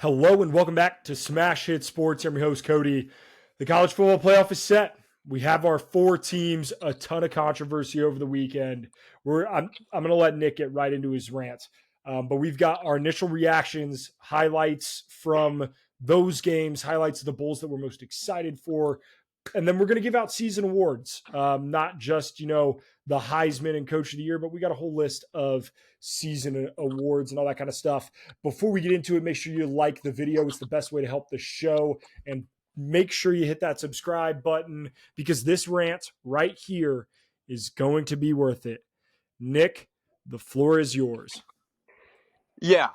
Hello and welcome back to Smash Hit Sports. I'm your host, Cody. The college football playoff is set. We have our four teams, a ton of controversy over the weekend. I'm going to let Nick get right into his rant. But we've got our initial reactions, highlights from those games, highlights of the Bulls that we're most excited for. And then we're going to give out season awards, not just, the Heisman and Coach of the Year, but we got a whole list of season awards and all that kind of stuff. Before we get into it, make sure you like the video. It's the best way to help the show. And make sure you hit that subscribe button because this rant right here is going to be worth it. Nick, the floor is yours. Yeah.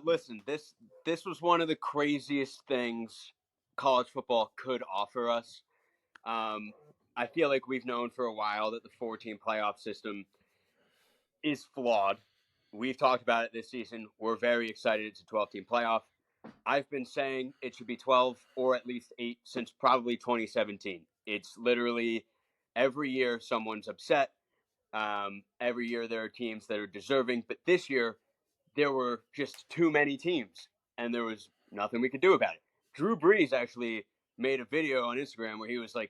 Listen, this was one of the craziest things college football could offer us. I feel like we've known for a while that the 4-team playoff system is flawed. We've talked about it this season. We're very excited it's a 12-team playoff. I've been saying it should be 12 or at least 8 since probably 2017. It's literally every year someone's upset. Every year there are teams that are deserving. But this year, there were just too many teams, and there was nothing we could do about it. Drew Brees actually made a video on Instagram where he was like,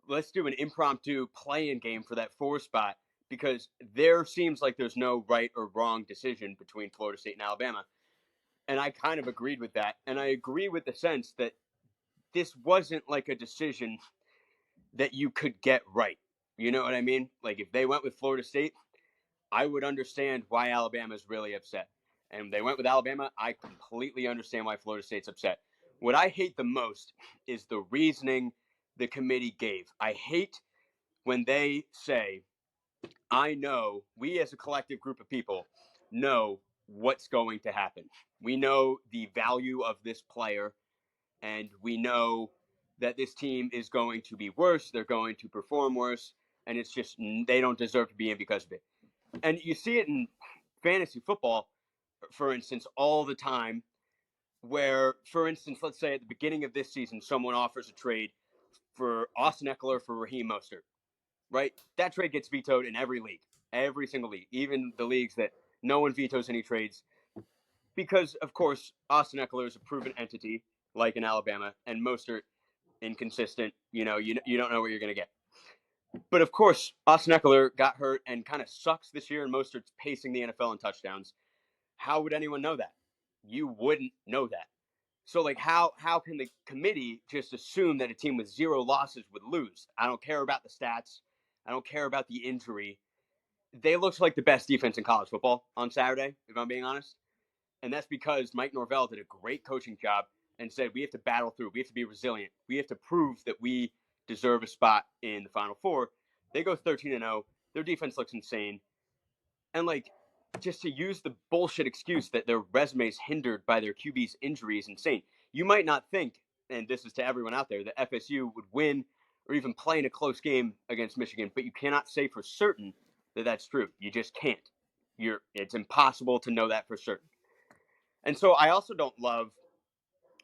let's do an impromptu play-in game for that 4 spot because there seems like there's no right or wrong decision between Florida State and Alabama. And I kind of agreed with that. And I agree with the sense that this wasn't like a decision that you could get right. You know what I mean? Like if they went with Florida State, I would understand why Alabama's really upset. And they went with Alabama. I completely understand why Florida State's upset. What I hate the most is the reasoning the committee gave. I hate when they say, I know, we as a collective group of people know what's going to happen. We know the value of this player, and we know that this team is going to be worse. They're going to perform worse, and it's just they don't deserve to be in because of it. And you see it in fantasy football, for instance, all the time where, for instance, let's say at the beginning of this season, someone offers a trade for Austin Eckler for Raheem Mostert, right? That trade gets vetoed in every league, every single league, even the leagues that no one vetoes any trades because, of course, Austin Eckler is a proven entity like in Alabama and Mostert inconsistent. You don't know what you're going to get. But of course, Austin Eckler got hurt and kind of sucks this year, and Mostert's pacing the NFL in touchdowns. How would anyone know that? You wouldn't know that. So, like, how can the committee just assume that a team with 0 losses would lose? I don't care about the stats. I don't care about the injury. They looked like the best defense in college football on Saturday, if I'm being honest. And that's because Mike Norvell did a great coaching job and said we have to battle through. We have to be resilient. We have to prove that we deserve a spot in the Final Four. They go 13-0. Their defense looks insane. And, like, just to use the bullshit excuse that their resume is hindered by their QB's injury is insane. You might not think, and this is to everyone out there, that FSU would win or even play in a close game against Michigan, but you cannot say for certain that that's true. You just can't. It's impossible to know that for certain. And so I also don't love,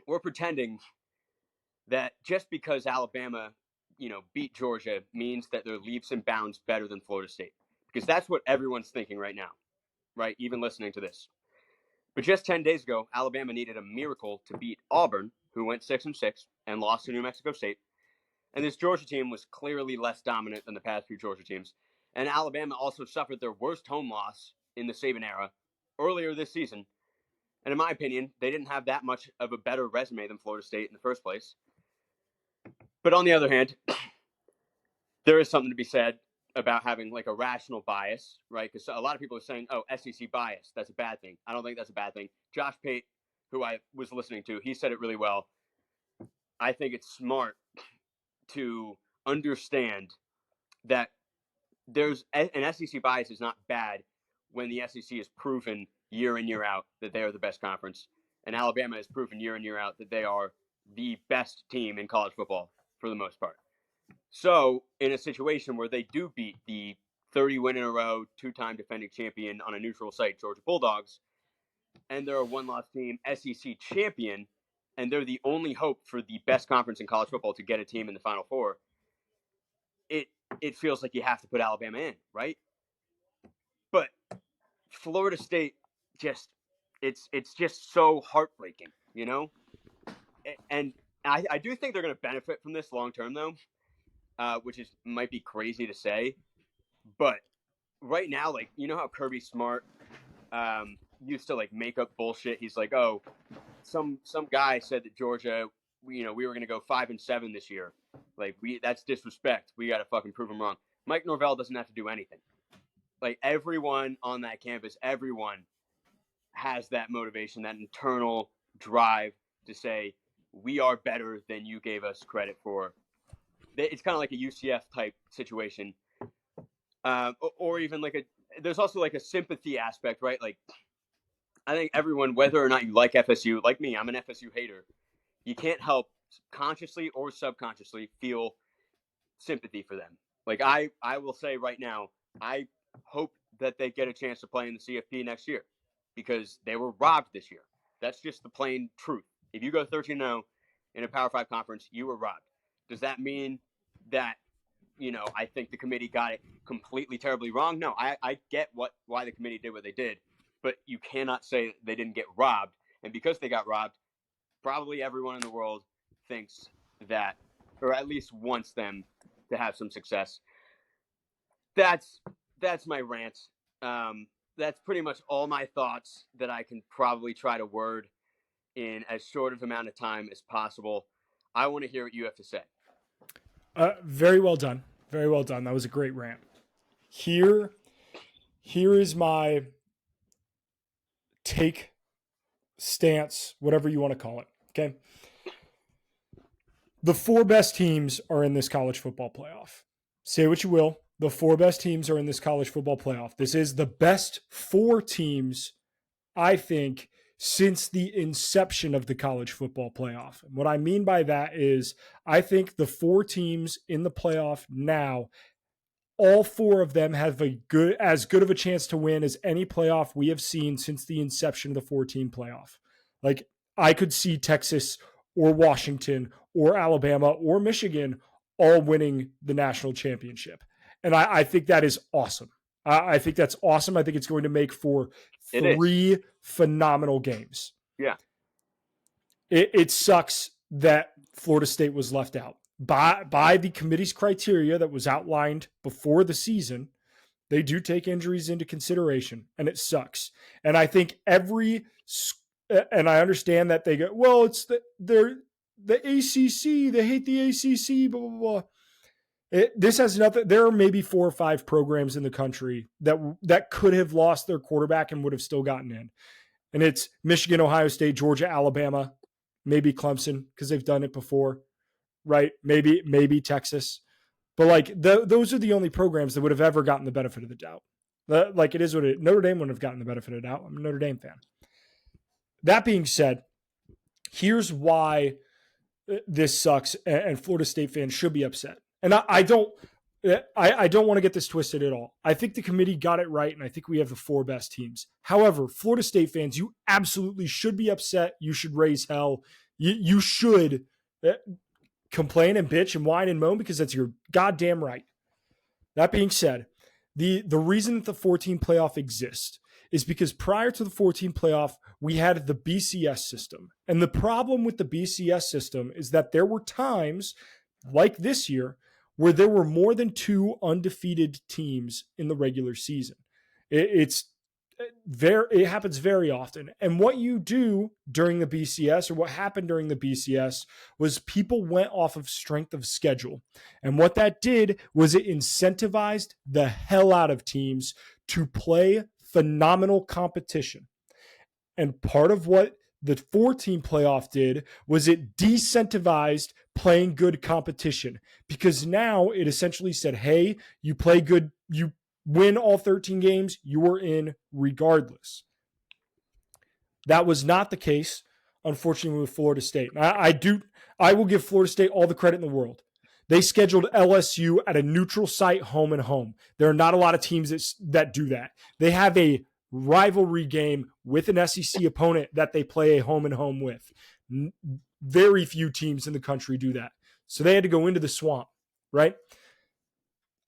we're pretending that just because Alabama, beat Georgia means that they're leaps and bounds better than Florida State. Because that's what everyone's thinking right now, right? Even listening to this. But just 10 days ago, Alabama needed a miracle to beat Auburn, who went 6-6 and lost to New Mexico State. And this Georgia team was clearly less dominant than the past few Georgia teams. And Alabama also suffered their worst home loss in the Saban era earlier this season. And in my opinion, they didn't have that much of a better resume than Florida State in the first place. But on the other hand, there is something to be said about having like a rational bias, right? Because a lot of people are saying, oh, SEC bias, that's a bad thing. I don't think that's a bad thing. Josh Pate, who I was listening to, he said it really well. I think it's smart to understand that there's an SEC bias is not bad when the SEC is proven year in, year out that they are the best conference. And Alabama has proven year in, year out that they are the best team in college football for the most part. So in a situation where they do beat the 30 win in a row, 2-time defending champion on a neutral site, Georgia Bulldogs, and they're a 1-loss team, SEC champion, and they're the only hope for the best conference in college football to get a team in the Final Four, it feels like you have to put Alabama in, right? But Florida State it's just so heartbreaking. you know? And I do think they're going to benefit from this long term, though, which might be crazy to say. But right now, like, you know how Kirby Smart used to like make up bullshit. He's like, oh, some guy said that Georgia, we were going to go 5-7 this year. Like, that's disrespect. We got to fucking prove him wrong. Mike Norvell doesn't have to do anything. Like, everyone on that campus, everyone has that motivation, that internal drive to say, we are better than you gave us credit for. It's kind of like a UCF type situation. Or even like there's also like a sympathy aspect, right? Like, I think everyone, whether or not you like FSU, like me, I'm an FSU hater. You can't help consciously or subconsciously feel sympathy for them. Like, I will say right now, I hope that they get a chance to play in the CFP next year because they were robbed this year. That's just the plain truth. If you go 13-0 in a Power 5 conference, you were robbed. Does that mean that, I think the committee got it completely terribly wrong? No, I get why the committee did what they did, but you cannot say they didn't get robbed. And because they got robbed, probably everyone in the world thinks that, or at least wants them to have some success. That's my rant. That's pretty much all my thoughts that I can probably try to word in as short of amount of time as possible. I want to hear what you have to say. Very well done. Very well done. That was a great rant. Here is my take, stance, whatever you want to call it. Okay. The 4 best teams are in this college football playoff. Say what you will. The 4 best teams are in this college football playoff. This is the best 4 teams, I think, since the inception of the college football playoff. And what I mean by that is I think the 4 teams in the playoff now, all 4 of them have as good of a chance to win as any playoff we have seen since the inception of the 4-team playoff. Like, I could see Texas or Washington or Alabama or Michigan all winning the national championship. And I think that is awesome. I think that's awesome. I think it's going to make for 3 phenomenal games. Yeah. It sucks that Florida State was left out. By the committee's criteria that was outlined before the season, they do take injuries into consideration, and it sucks. And I think and I understand that they go, well, it's the ACC, they hate the ACC, blah, blah, blah. This has nothing. There are maybe 4 or 5 programs in the country that could have lost their quarterback and would have still gotten in. And it's Michigan, Ohio State, Georgia, Alabama, maybe Clemson because they've done it before, right? Maybe Texas. But like those are the only programs that would have ever gotten the benefit of the doubt. Like, it is what it is. Notre Dame wouldn't have gotten the benefit of the doubt. I'm a Notre Dame fan. That being said, here's why this sucks, and Florida State fans should be upset. And I don't want to get this twisted at all. I think the committee got it right, and I think we have the 4 best teams. However, Florida State fans, you absolutely should be upset. You should raise hell. You should complain and bitch and whine and moan because that's your goddamn right. That being said, the reason that the 14 playoff exists is because prior to the 14 playoff, we had the BCS system. And the problem with the BCS system is that there were times, like this year, where there were more than 2 undefeated teams in the regular season. It happens very often. And what you do during the BCS, or what happened during the BCS, was people went off of strength of schedule. And what that did was it incentivized the hell out of teams to play phenomenal competition. And part of what the 14 playoff did was it decentivized playing good competition, because now it essentially said, hey, you play good, you win all 13 games, you are in regardless. That was not the case, unfortunately, with Florida State. I will give Florida State all the credit in the world. They scheduled LSU at a neutral site, home and home. There are not a lot of teams that do that. They have a rivalry game with an SEC opponent that they play a home and home with. Very few teams in the country do that. So they had to go into the swamp, right?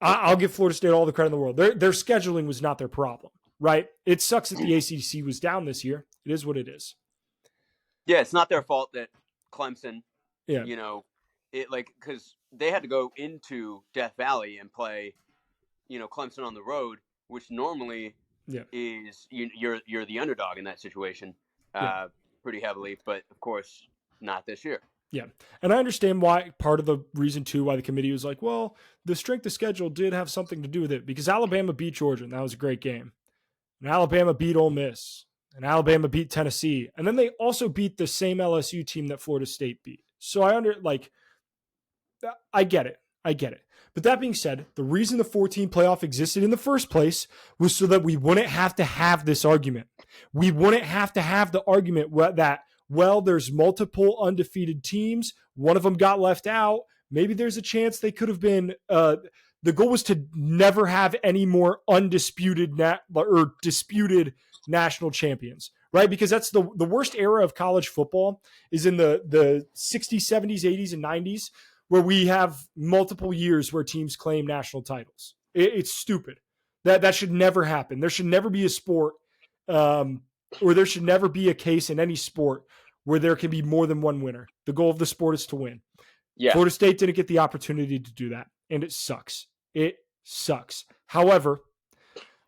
I'll give Florida State all the credit in the world. Their scheduling was not their problem, right? It sucks that the ACC was down this year. It is what it is. Yeah, it's not their fault that Clemson, Yeah, because they had to go into Death Valley and play, Clemson on the road, which normally yeah, is you're the underdog in that situation, yeah. pretty heavily, but of course not this year. Yeah. And I understand why part of the reason too why the committee was like, well, the strength of schedule did have something to do with it because Alabama beat Georgia and that was a great game. And Alabama beat Ole Miss. And Alabama beat Tennessee. And then they also beat the same LSU team that Florida State beat. So I get it. I get it. But that being said, the reason the 14 playoff existed in the first place was so that we wouldn't have to have this argument. We wouldn't have to have the argument that, well, there's multiple undefeated teams. One of them got left out. Maybe there's a chance they could have been. The goal was to never have any more undisputed or disputed national champions, right? Because that's the worst era of college football is in the 60s, 70s, 80s, and 90s where we have multiple years where teams claim national titles. It's stupid. That should never happen. There should never be a sport, or there should never be a case in any sport where there can be more than one winner. The goal of the sport is to win. Yeah. Florida State didn't get the opportunity to do that, and it sucks. It sucks. However,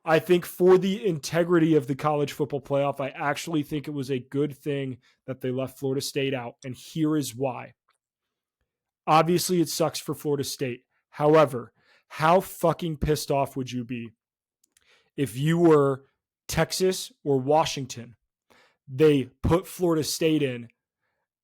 I think for the integrity of the college football playoff, I actually think it was a good thing that they left Florida State out, and here is why. Obviously, it sucks for Florida State. However, how fucking pissed off would you be if you were Texas or Washington? They put Florida State in,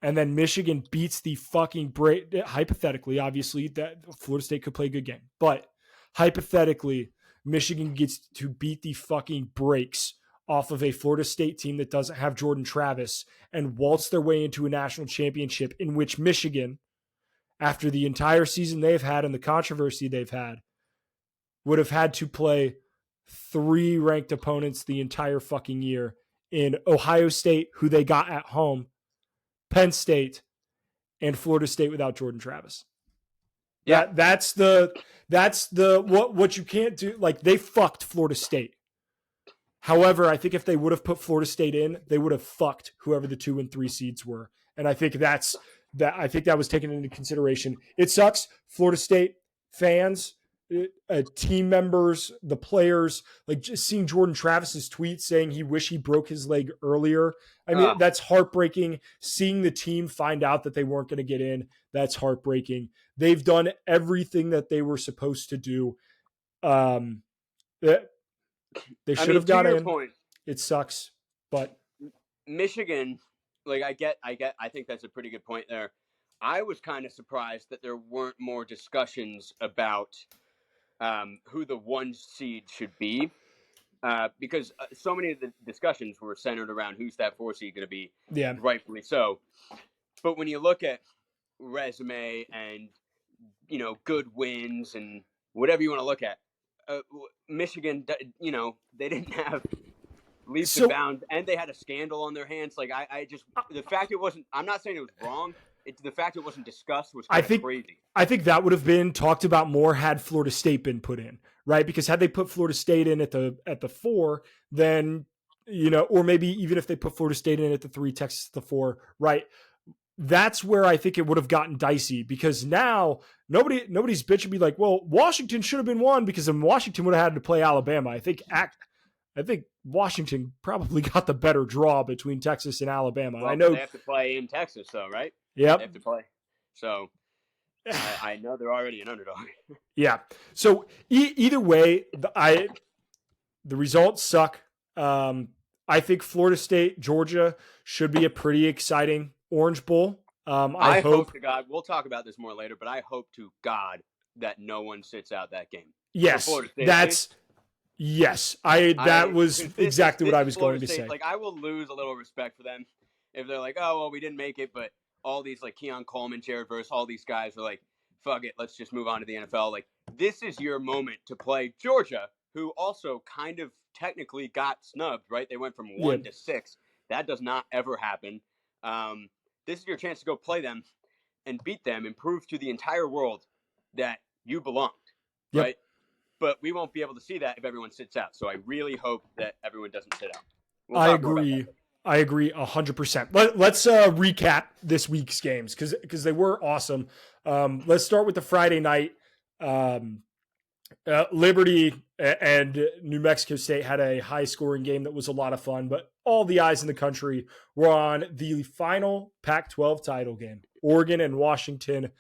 and then Michigan beats the fucking break. Hypothetically, obviously, that Florida State could play a good game, but hypothetically, Michigan gets to beat the fucking brakes off of a Florida State team that doesn't have Jordan Travis and waltz their way into a national championship in which Michigan, after the entire season they've had and the controversy they've had, would have had to play 3 ranked opponents the entire fucking year in Ohio State, who they got at home, Penn State, and Florida State without Jordan Travis. Yeah. That's what you can't do. Like, they fucked Florida State. However, I think if they would have put Florida State in, they would have fucked whoever the 2 and 3 seeds were. And I think that was taken into consideration. It sucks. Florida State fans, team members, the players, like just seeing Jordan Travis's tweet saying he wished he broke his leg earlier. I mean, that's heartbreaking. Seeing the team find out that they weren't going to get in, that's heartbreaking. They've done everything that they were supposed to do. They should have got in. Point, it sucks, but Michigan, I think that's a pretty good point there. I was kind of surprised that there weren't more discussions about who the 1 seed should be, because so many of the discussions were centered around who's that 4 seed going to be. Yeah, rightfully so. But when you look at resume and good wins and whatever you want to look at, Michigan, they didn't have leaps and bounds, and they had a scandal on their hands. Like the fact it wasn't. I'm not saying it was wrong. The fact it wasn't discussed was kind of crazy. I think that would have been talked about more had Florida State been put in, right? Because had they put Florida State in at the 4, then or maybe even if they put Florida State in at the 3, Texas at the 4, right? That's where I think it would have gotten dicey because now nobody's bitch would be like, well, Washington should have been 1 because then Washington would have had to play Alabama. I think Washington probably got the better draw between Texas and Alabama. Well, I know they have to play in Texas, though, right? Yeah, they have to play. So I know they're already an underdog. Yeah. So either way, the results suck. I think Florida State, Georgia should be a pretty exciting Orange Bowl. I hope to God, we'll talk about this more later, but I hope to God that no one sits out that game. Yes, that was exactly what I was going to say. Like, I will lose a little respect for them if they're like, oh, well, we didn't make it, but all these, like, Keon Coleman, Jared Verse, all these guys are like, fuck it, let's just move on to the NFL. Like, this is your moment to play Georgia, who also kind of technically got snubbed, right? They went from 1 to 6. That does not ever happen. This is your chance to go play them and beat them and prove to the entire world that you belonged, right? But we won't be able to see that if everyone sits out. So I really hope that everyone doesn't sit out. I agree. I agree 100%. Let's recap this week's games because they were awesome. Let's start with the Friday night. Liberty and New Mexico State had a high scoring game that was a lot of fun, but all the eyes in the country were on the final Pac-12 title game, Oregon and Washington.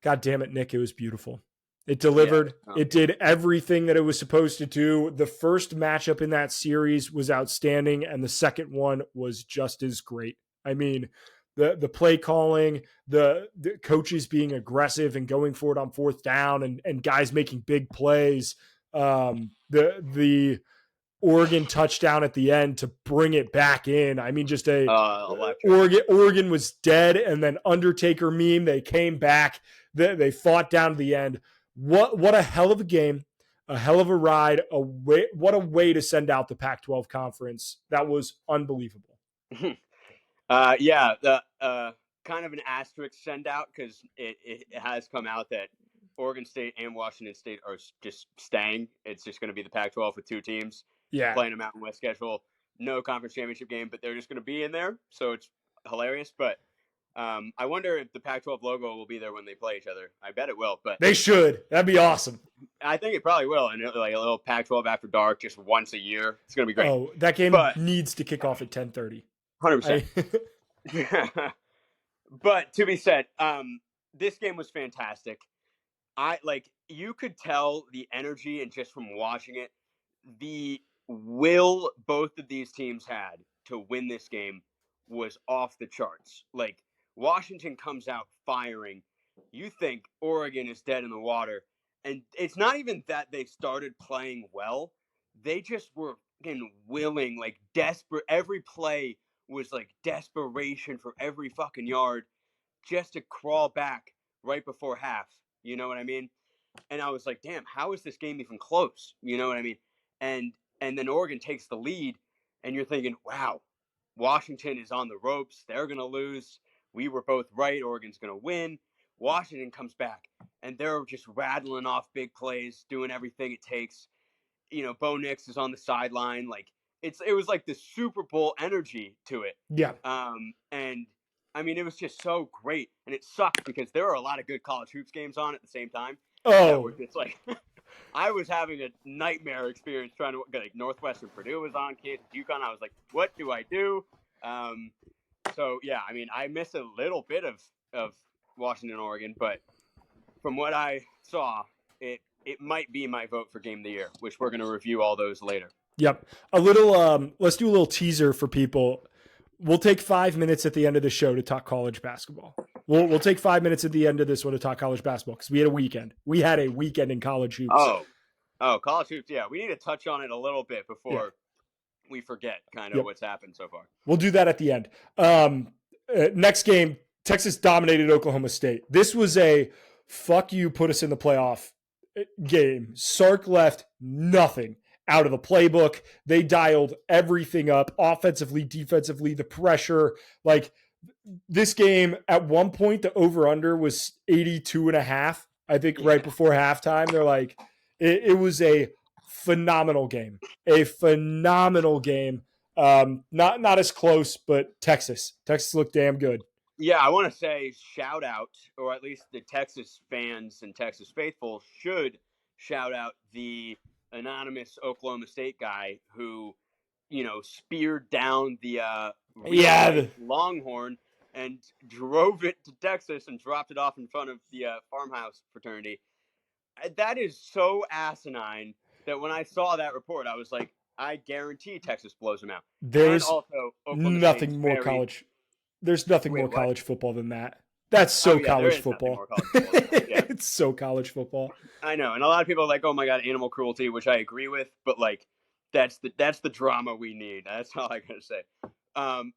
God damn it, Nick, it was beautiful. It delivered. Yeah. It did everything that it was supposed to do. The first matchup in that series was outstanding, and the second one was just as great. I mean, the play calling, the coaches being aggressive and going for it on fourth down, and guys making big plays. The Oregon touchdown at the end to bring it back in. I mean, just Oregon was dead, and then Undertaker meme. They came back. They fought down to the end. What a hell of a game, a hell of a ride. What a way to send out the Pac-12 conference. That was unbelievable. Yeah, the kind of an asterisk send out because it has come out that Oregon State and Washington State are just staying. It's just going to be the Pac-12 with two teams playing a Mountain West schedule. No conference championship game, but they're just going to be in there. So it's hilarious. But I wonder if the Pac-12 logo will be there when they play each other. I bet it will. But they should. That'd be awesome. I think it probably will. And like a little Pac-12 after dark, just once a year. It's going to be great. Oh, that game needs to kick off at 10:30. 100%. But to be said, this game was fantastic. You could tell the energy and just from watching it, the will both of these teams had to win this game was off the charts. Like Washington comes out firing. You think Oregon is dead in the water. And it's not even that they started playing well. They just were willing, like desperate. Every play was like desperation for every fucking yard just to crawl back right before half. You know what I mean? And I was like, damn, how is this game even close? You know what I mean? And then Oregon takes the lead, and you're thinking, wow, Washington is on the ropes. They're going to lose. We were both right. Oregon's going to win. Washington comes back, and they're just rattling off big plays, doing everything it takes. You know, Bo Nix is on the sideline. Like, it was like the Super Bowl energy to it. Yeah. And I mean, it was just so great. And it sucked because there were a lot of good college hoops games on at the same time. Oh, were just like, I was having a nightmare experience trying to, like, Northwestern Purdue was on, Kansas UConn. I was like, what do I do? So yeah, I mean, I missed a little bit of Washington, Oregon, but from what I saw, it might be my vote for game of the year, which we're going to review all those later. Yep. A little, let's do a little teaser for people. We'll take 5 minutes at the end of the show to talk college basketball. We'll take 5 minutes at the end of this one to talk college basketball because we had a weekend. We had a weekend in college hoops. Oh, college hoops. Yeah, we need to touch on it a little bit before we forget kind of what's happened so far. We'll do that at the end. Next game, Texas dominated Oklahoma State. This was a fuck you, put us in the playoff game. Sark left nothing out of the playbook. They dialed everything up offensively, defensively, the pressure. Like this game at one point, the over under was 82.5. I think right before halftime, they're like, it was a phenomenal game, Not as close, but Texas looked damn good. Yeah, I want to say shout out, or at least the Texas fans and Texas faithful should shout out the anonymous Oklahoma State guy who, speared down the Longhorn and drove it to Texas and dropped it off in front of the farmhouse fraternity. That is so asinine that when I saw that report, I was like, I guarantee Texas blows them out. There's and also nothing more college. There's nothing more college football than that. That's so college football. Yeah. It's so college football. I know, and a lot of people are like, "Oh my god, animal cruelty," which I agree with, but like, that's the drama we need. That's all I gotta say.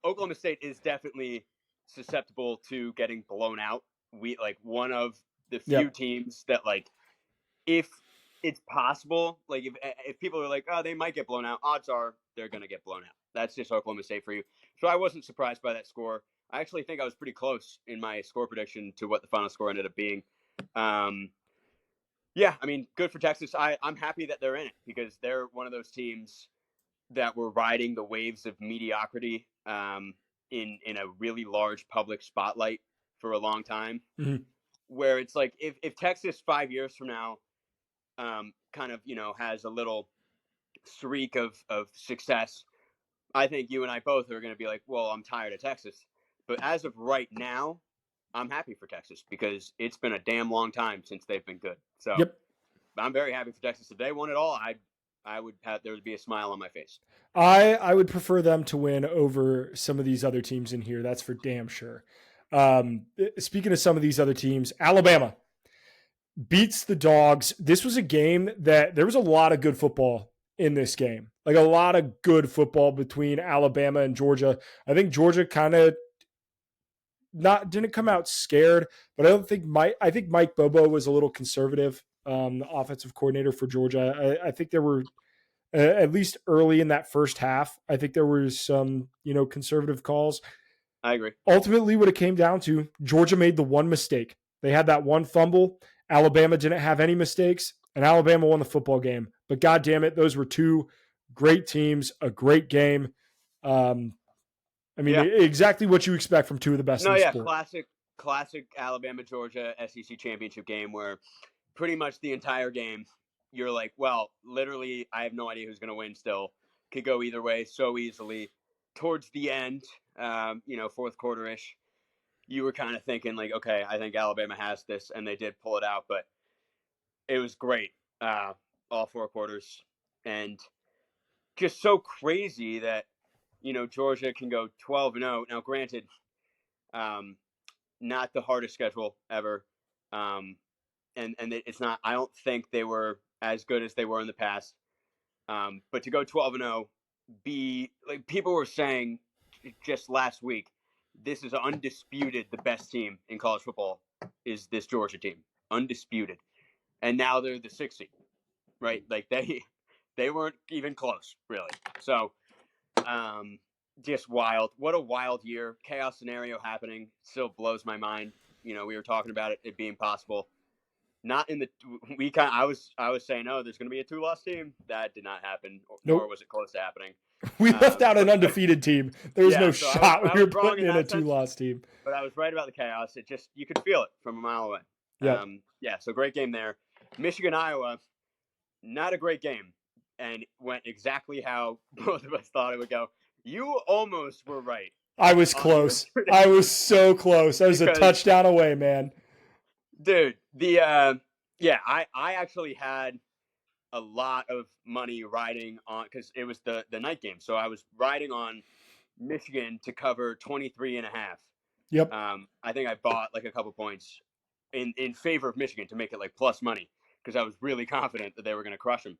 Oklahoma State is definitely susceptible to getting blown out. We one of the few teams that if it's possible, if people are like, oh, they might get blown out, odds are they're gonna get blown out. That's just Oklahoma State for you. So I wasn't surprised by that score. I actually think I was pretty close in my score prediction to what the final score ended up being. Yeah, I mean, good for Texas. I'm happy that they're in it because they're one of those teams that were riding the waves of mediocrity in a really large public spotlight for a long time. Mm-hmm. Where it's like if Texas 5 years from now kind of, has a little streak of success, I think you and I both are going to be like, well, I'm tired of Texas. But as of right now, I'm happy for Texas because it's been a damn long time since they've been good. So Yep. I'm very happy for Texas. If they won it all, I would have there would be a smile on my face. I would prefer them to win over some of these other teams in here. That's for damn sure. Speaking of some of these other teams, Alabama beats the Dogs. This was a game that there was a lot of good football in this game, like a lot of good football between Alabama and Georgia. I think Georgia kind of didn't come out scared, but I think Mike Bobo was a little conservative, the offensive coordinator for Georgia. I think there were at least early in that first half, I think there was some, conservative calls. I agree. Ultimately, what it came down to, Georgia made the one mistake. They had that one fumble. Alabama didn't have any mistakes, and Alabama won the football game. But God damn it, those were two great teams, a great game. Exactly what you expect from two of the best in the sport. Classic Alabama Georgia SEC championship game where pretty much the entire game you're like, well, literally, I have no idea who's going to win still. Could go either way so easily. Towards the end, fourth quarter-ish, you were kind of thinking like, okay, I think Alabama has this, and they did pull it out, but it was great all four quarters. And just so crazy that, Georgia can go 12-0. Now, granted, not the hardest schedule ever. And it's not, I don't think they were as good as they were in the past. But to go 12-0, be like people were saying just last week, this is undisputed the best team in college football is this Georgia team, undisputed, and now they're the 6th seed, right? Like they weren't even close, really. So, just wild. What a wild year. Chaos scenario happening still blows my mind. We were talking about it being possible. Not in the I was saying, oh, there's going to be a 2-loss team. That did not happen, nor was it close to happening. We left out an undefeated team. There was no shot we were putting in a 2-loss team. But I was right about the chaos. It just, you could feel it from a mile away. Yeah. So great game there. Michigan, Iowa, not a great game, and went exactly how both of us thought it would go. You almost were right. I was close. I was so close. I was a touchdown away, man. Dude, I actually had a lot of money riding on, because it was the night game. So I was riding on Michigan to cover 23.5. Yep. I think I bought like a couple points in favor of Michigan to make it like plus money, because I was really confident that they were going to crush them.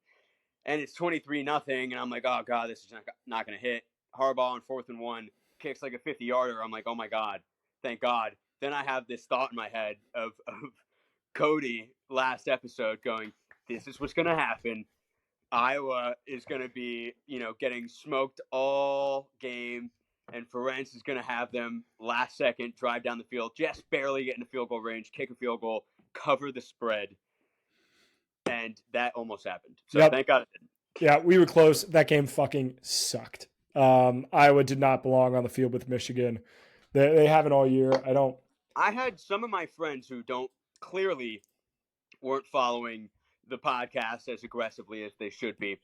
And it's 23-0, and I'm like, oh God, this is not going to hit. Harbaugh on 4th and 1 kicks like a 50-yarder. I'm like, oh my God, thank God. Then I have this thought in my head of Cody last episode going, this is what's going to happen. Iowa is going to be, getting smoked all game, and Ferenc is going to have them last second drive down the field, just barely get into field goal range, kick a field goal, cover the spread. And that almost happened. So Thank God it didn't. Yeah, we were close. That game fucking sucked. Iowa did not belong on the field with Michigan. They haven't all year. I had some of my friends who weren't following the podcast as aggressively as they should be.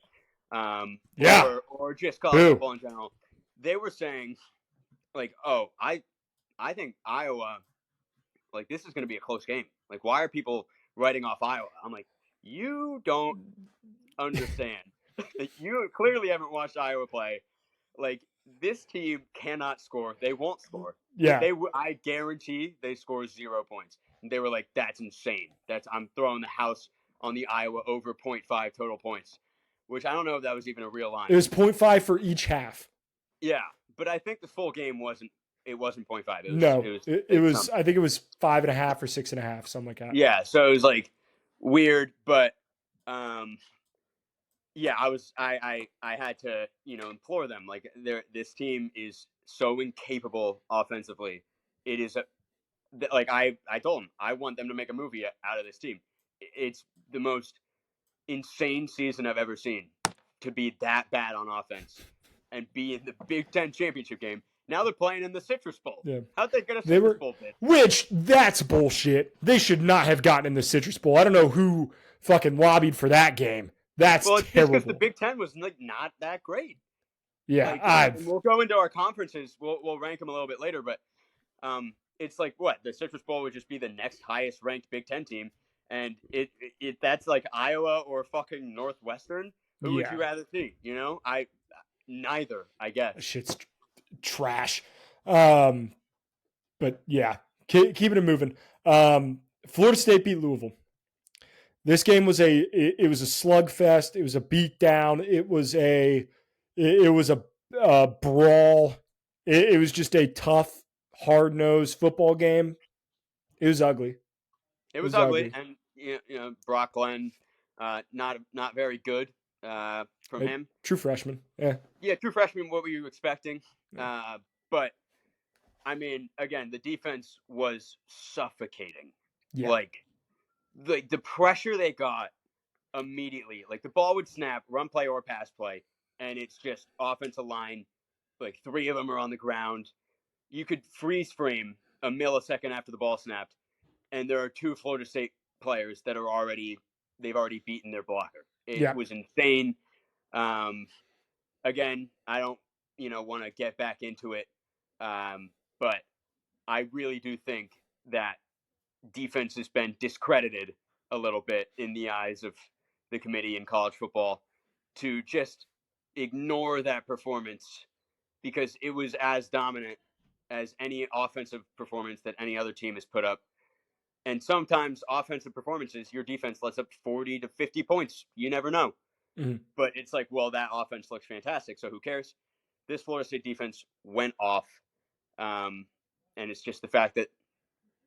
Or just college football in general. They were saying, like, oh, I think Iowa, like, this is going to be a close game. Like, why are people writing off Iowa? I'm like, you don't understand. You clearly haven't watched Iowa play. Like, this team cannot score. They won't score. Yeah. I guarantee they score 0 points. And they were like, that's insane. I'm throwing the house on the Iowa over 0.5 total points, which I don't know if that was even a real line. It was 0.5 for each half. Yeah, but I think the full game wasn't 0.5. It was I think it was 5.5 or 6.5, something like that. Yeah, so it was like weird, but I had to, implore them. Like, this team is so incapable offensively. It is I told them I want them to make a movie out of this team. It's the most insane season I've ever seen to be that bad on offense and be in the Big Ten championship game. Now they're playing in the Citrus Bowl. Yeah. How'd they get a Citrus Bowl bid? Which, that's bullshit. They should not have gotten in the Citrus Bowl. I don't know who fucking lobbied for that game. That's well, it's terrible. because the Big Ten was like not that great. Yeah, like, we'll go into our conferences. We'll rank them a little bit later, but it's like what the Citrus Bowl would just be the next highest ranked Big Ten team, and it that's like Iowa or fucking Northwestern. Who would you rather see? You know, neither. I guess shit's trash. But yeah, keeping it moving. Florida State beat Louisville. This game was a slugfest. It was a beatdown. It was a brawl. It was just a tough, hard-nosed football game. It was ugly. It was ugly, and you know Brock Glenn, not very good from him. True freshman. Yeah, true freshman. What were you expecting? But I mean, again, the defense was suffocating. Yeah. Like the pressure they got immediately. Like the ball would snap, run play or pass play, and it's just offensive line. Like 3 of them are on the ground. You could freeze frame a millisecond after the ball snapped, and there are 2 Florida State players that they've already beaten their blocker. It was insane. Again, I don't want to get back into it, but I really do think that defense has been discredited a little bit in the eyes of the committee in college football to just ignore that performance because it was as dominant as any offensive performance that any other team has put up. And sometimes offensive performances, your defense lets up 40 to 50 points. You never know. Mm-hmm. But it's like, well, that offense looks fantastic, so who cares? This Florida State defense went off. And it's just the fact that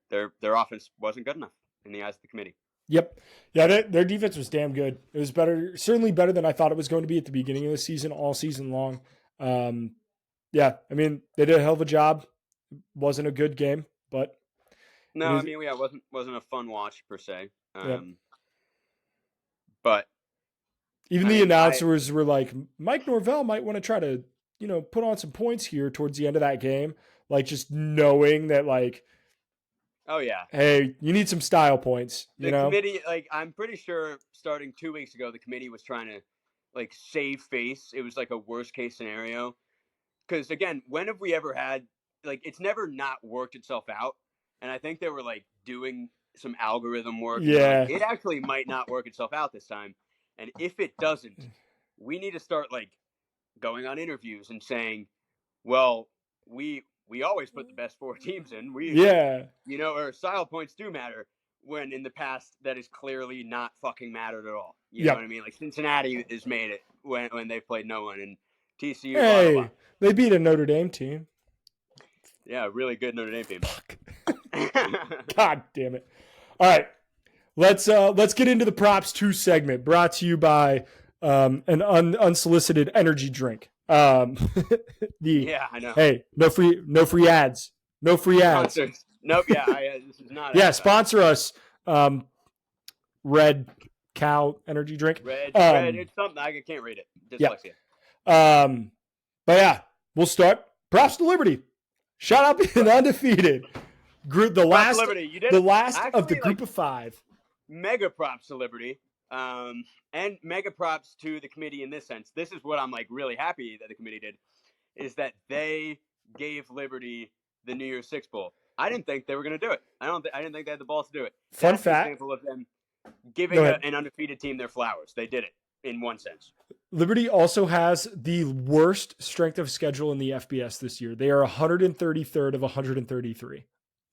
their offense wasn't good enough in the eyes of the committee. Yep. Yeah, their defense was damn good. It was certainly better than I thought it was going to be at the beginning of the season, all season long. Yeah, I mean, they did a hell of a job. Wasn't a good game, but no, it wasn't a fun watch per se. But even the announcers were like, Mike Norvell might want to try to, put on some points here towards the end of that game, like just knowing that, like, oh yeah, hey, you need some style points. The committee, like, I'm pretty sure starting 2 weeks ago, the committee was trying to like save face. It was like a worst case scenario. Because again, when have we ever had it's never not worked itself out? And I think they were like doing some algorithm work. Yeah, it actually might not work itself out this time. And if it doesn't, we need to start like going on interviews and saying, well, we always put the best 4 teams in. Or style points do matter. When in the past that is clearly not fucking mattered at all. You know what I mean? Like Cincinnati has made it when they played no one, and TCU. Hey, they beat a Notre Dame team. Yeah, really good Notre Dame team. Fuck. God damn it! All right, let's get into the Props 2 segment, brought to you by an unsolicited energy drink. I know. Hey, no free ads. No free ads. Sponsors. Nope. Yeah, this is not. Yeah, sponsor us. Red Cow energy drink. Red. It's something I can't read it. Dyslexia. Yeah. But yeah, we'll start. Props to Liberty. Shout out being undefeated. The last of the group of 5. Mega props to Liberty. And mega props to the committee in this sense. This is what I'm like really happy that the committee did, is that they gave Liberty the New Year's Six Bowl. I didn't think they were going to do it. I didn't think they had the balls to do it. Fun That's fact. An example of them giving an undefeated team their flowers. They did it in one sense. Liberty also has the worst strength of schedule in the FBS this year. They are 133rd of 133.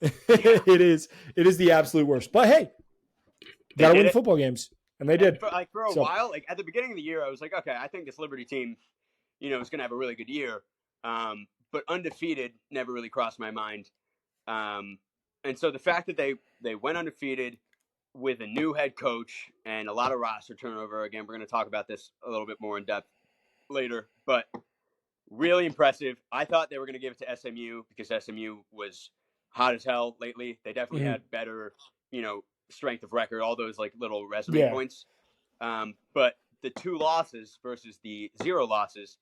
It is the absolute worst. But hey, got to win football games. And they did. For a while, like at the beginning of the year, I was like, okay, I think this Liberty team, is going to have a really good year. But undefeated never really crossed my mind. And so the fact that they went undefeated with a new head coach and a lot of roster turnover, again, we're going to talk about this a little bit more in depth later, but really impressive. I thought they were going to give it to SMU because SMU was hot as hell lately. They definitely had better, strength of record, all those like little resume points. But the 2 losses versus the 0 losses,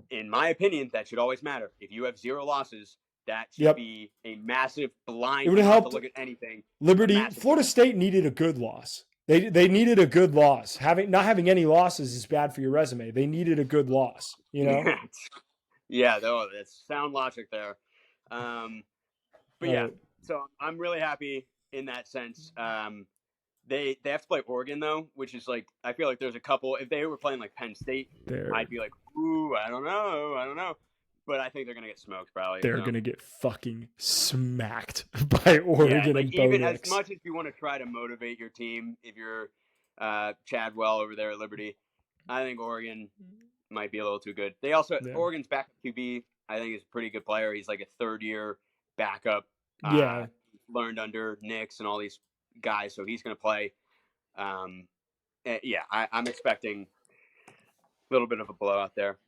in my opinion, that should always matter. If you have 0 losses, that should be a massive blind. It would have not helped. To look at anything. Liberty, Florida State needed a good loss. They needed a good loss. Not having any losses is bad for your resume. They needed a good loss. You know. Yeah, though that's sound logic there. But yeah, so I'm really happy in that sense. They have to play Oregon though, which is like I feel like there's a couple. If they were playing like Penn State, I'd be like, ooh, I don't know. But I think they're gonna get smoked probably. They're gonna get fucking smacked by Oregon and Bo even Nix. As much as you want to try to motivate your team, if you're Chadwell over there at Liberty, I think Oregon might be a little too good. They also Oregon's backup QB, I think, is a pretty good player. He's like a 3rd-year backup. Learned under Nix and all these guys, so he's going to play. I'm expecting a little bit of a blowout there.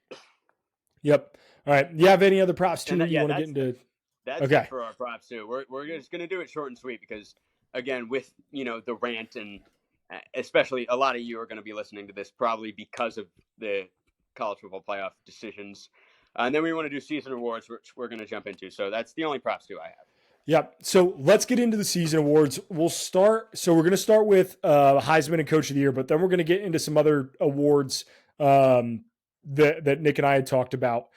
Yep. All right. You have any other props too? You want to get into? That's it for our props too. We're just going to do it short and sweet because, again, with the rant and especially a lot of you are going to be listening to this probably because of the college football playoff decisions, and then we want to do season awards, which we're going to jump into. So that's the only props too I have. Yep. So let's get into the season awards. We'll start. So we're going to start with Heisman and Coach of the Year, but then we're going to get into some other awards that Nick and I had talked about.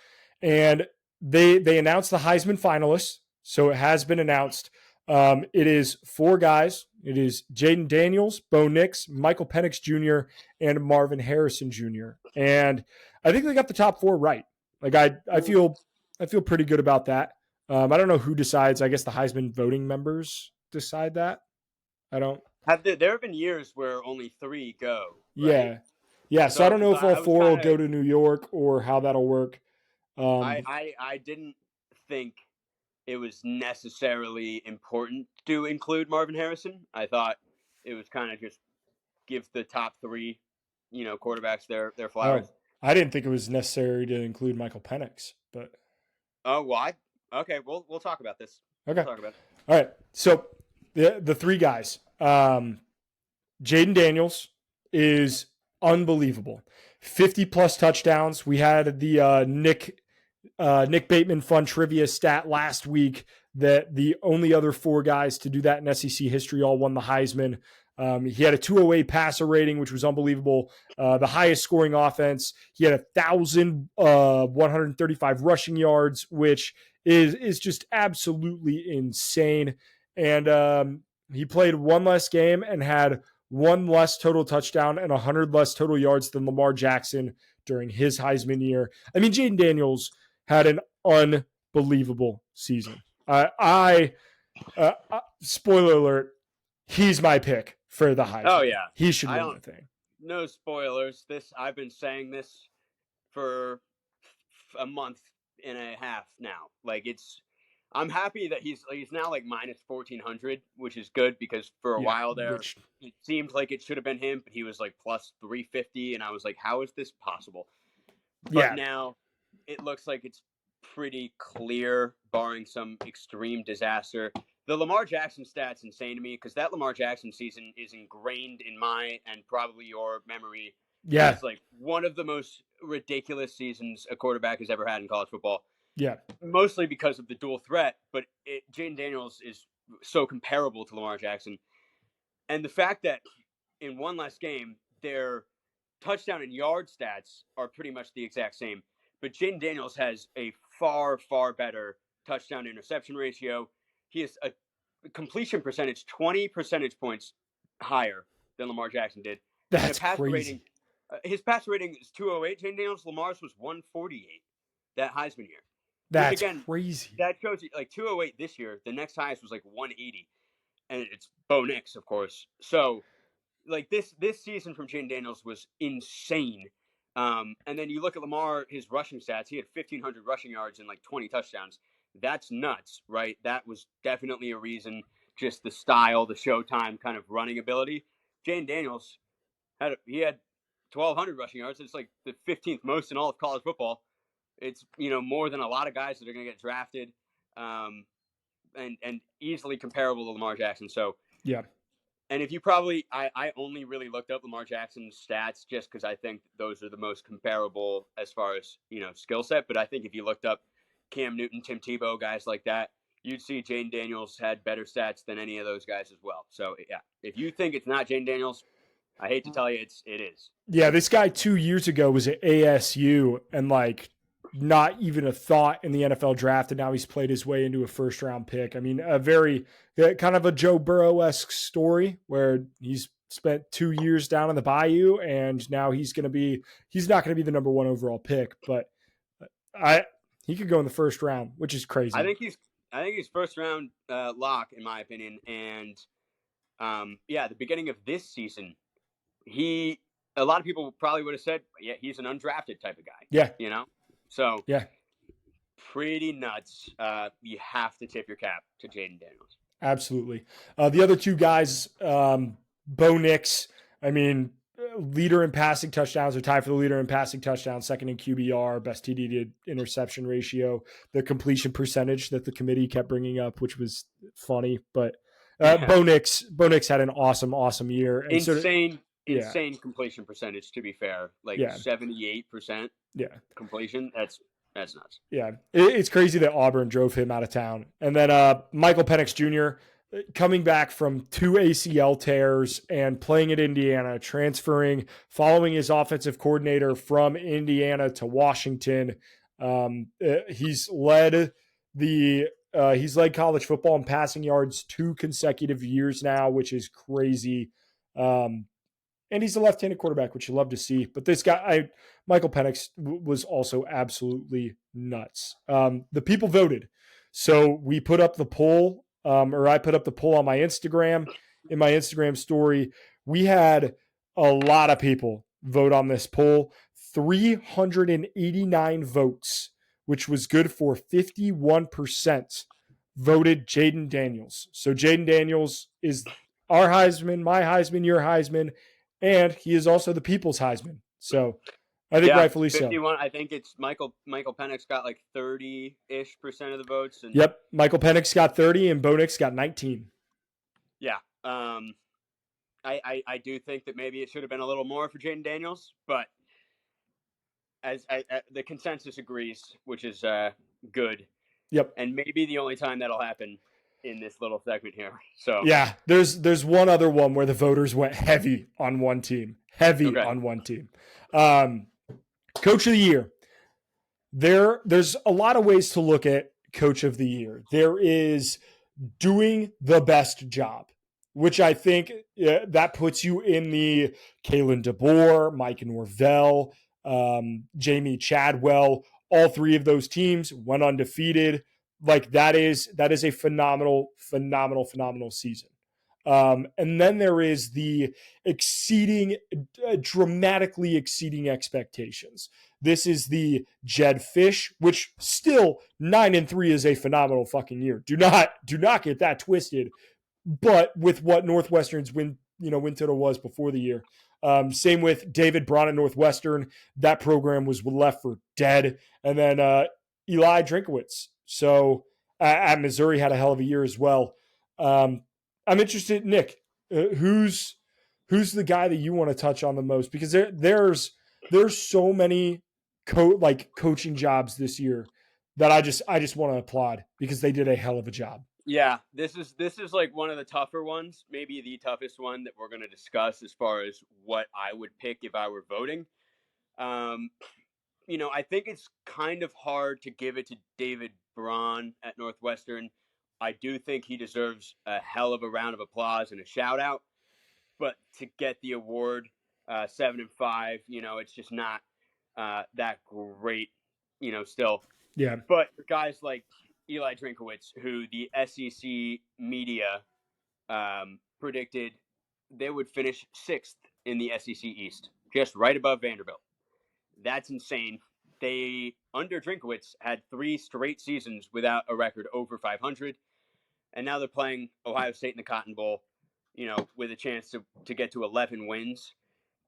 And they announced the Heisman finalists. So it has been announced. It is 4 guys. It is Jaden Daniels, Bo Nix, Michael Penix Jr., and Marvin Harrison Jr. And I think they got the top 4 right. Like I feel pretty good about that. I don't know who decides. I guess the Heisman voting members decide that. I don't. There have been years where only 3 go. Right? Yeah. So I don't know if all 4 will go to New York or how that'll work. I didn't think it was necessarily important to include Marvin Harrison. I thought it was kind of just give the top 3, quarterbacks their flowers. I didn't think it was necessary to include Michael Penix, but. Oh, why? Okay, we'll talk about this. Okay. We'll talk about it. All right. So the 3 guys. Jaden Daniels is unbelievable. 50+ touchdowns. We had the Nick Bateman fun trivia stat last week that the only other 4 guys to do that in SEC history all won the Heisman. He had a 208 passer rating, which was unbelievable. The highest scoring offense. He had 1,135 rushing yards, which is just absolutely insane. And he played 1 less game and had 1 less total touchdown and 100 less total yards than Lamar Jackson during his Heisman year. I mean, Jaden Daniels had an unbelievable season. Spoiler alert, he's my pick for the Heisman. Oh, yeah. He should win the thing. No spoilers. I've been saying this for a month and a half now. Like I'm happy that he's now like minus 1,400, which is good because for a while there it seemed like it should have been him, but he was like plus 350, and I was like, how is this possible? But now it looks like it's pretty clear, barring some extreme disaster. The Lamar Jackson stat's insane to me because that Lamar Jackson season is ingrained in my and probably your memory. Yeah. It's like one of the most ridiculous seasons a quarterback has ever had in college football. Yeah. Mostly because of the dual threat, but Jaden Daniels is so comparable to Lamar Jackson. And the fact that in 1 less game, their touchdown and yard stats are pretty much the exact same. But Jaden Daniels has a far, far better touchdown interception ratio. He has a completion percentage 20 percentage points higher than Lamar Jackson did. That's crazy. His passer rating is 208. Jaden Daniels, Lamar's was 148 that Heisman year. That's crazy. That shows you, like 208 this year. The next highest was like 180, and it's Bo Nix, of course. So, like this season from Jaden Daniels was insane. And then you look at Lamar, his rushing stats. He had 1,500 rushing yards and like 20 touchdowns. That's nuts, right? That was definitely a reason. Just the style, the Showtime kind of running ability. Jaden Daniels had 1,200 rushing yards. It's like the 15th most in all of college football. It's more than a lot of guys that are going to get drafted, and easily comparable to Lamar Jackson. So yeah, And if you probably, I only really looked up Lamar Jackson's stats just because I think those are the most comparable as far as, skill set. But I think if you looked up Cam Newton, Tim Tebow, guys like that, you'd see Jaden Daniels had better stats than any of those guys as well. So, yeah, if you think it's not Jaden Daniels, I hate to tell you, it is. Yeah, this guy 2 years ago was at ASU and like not even a thought in the NFL draft, and now he's played his way into a first round pick. I mean, a very kind of a Joe Burrow-esque story where he's spent 2 years down in the bayou, and now he's not going to be the number one overall pick, but he could go in the first round, which is crazy. I think he's first round lock in my opinion, and the beginning of this season, a lot of people probably would have said, yeah, he's an undrafted type of guy. Yeah. So yeah, pretty nuts. You have to tip your cap to Jaden Daniels. Absolutely. The other two guys, Bo Nix, I mean, leader in passing touchdowns, or tied for the leader in passing touchdowns, second in QBR, best TD to interception ratio, the completion percentage that the committee kept bringing up, which was funny. But Bo Nix had an awesome year. And insane completion percentage, to be fair. 78% completion. That's nuts. Yeah, it's crazy that Auburn drove him out of town. And then Michael Penix Jr., coming back from 2 ACL tears and playing at Indiana, transferring, following his offensive coordinator from Indiana to Washington. He's led college football in passing yards 2 consecutive years now, which is crazy. And he's a left-handed quarterback, which you love to see. But this guy, Michael Penix, was also absolutely nuts. The people voted. So we put up the poll, or I put up the poll on my Instagram. In my Instagram story, we had a lot of people vote on this poll. 389 votes, which was good for 51%, voted Jaden Daniels. So Jaden Daniels is our Heisman, my Heisman, your Heisman, and he is also the people's Heisman. So I think rightfully 51, so. I think it's Michael Penix got like 30-ish% of the votes. And yep, Michael Penix got 30 and Bo Nix got 19. Yeah. I do think that maybe it should have been a little more for Jaden Daniels, but as the consensus agrees, which is good. Yep. And maybe the only time that'll happen in this little segment here. So yeah, there's one other one where the voters went heavy on one team. Coach of the year. There's a lot of ways to look at coach of the year. There is doing the best job, which I think that puts you in the Kalen DeBoer, Mike Norvell, Jamie Chadwell. All 3 of those teams went undefeated. Like that is a phenomenal season. And then there is the dramatically exceeding expectations. This is the Jed Fish, which still 9-3 is a phenomenal fucking year. Do not get that twisted. But with what Northwestern's win total was before the year. Same with David Braun at Northwestern. That program was left for dead. And then Eli Drinkowitz. So at Missouri had a hell of a year as well. I'm interested, Nick, who's the guy that you want to touch on the most? Because there's so many coaching jobs this year that I just want to applaud because they did a hell of a job. Yeah, this is like one of the tougher ones, maybe the toughest one that we're going to discuss as far as what I would pick if I were voting. I think it's kind of hard to give it to David Braun at Northwestern. I do think he deserves a hell of a round of applause and a shout out, but to get the award 7-5, it's just not that great, still. Yeah. But guys like Eli Drinkowitz, who the SEC media predicted they would finish 6th in the SEC East, just right above Vanderbilt. That's insane. They, under Drinkowitz, had 3 straight seasons without a record over 500, and now they're playing Ohio State in the Cotton Bowl, with a chance to get to 11 wins.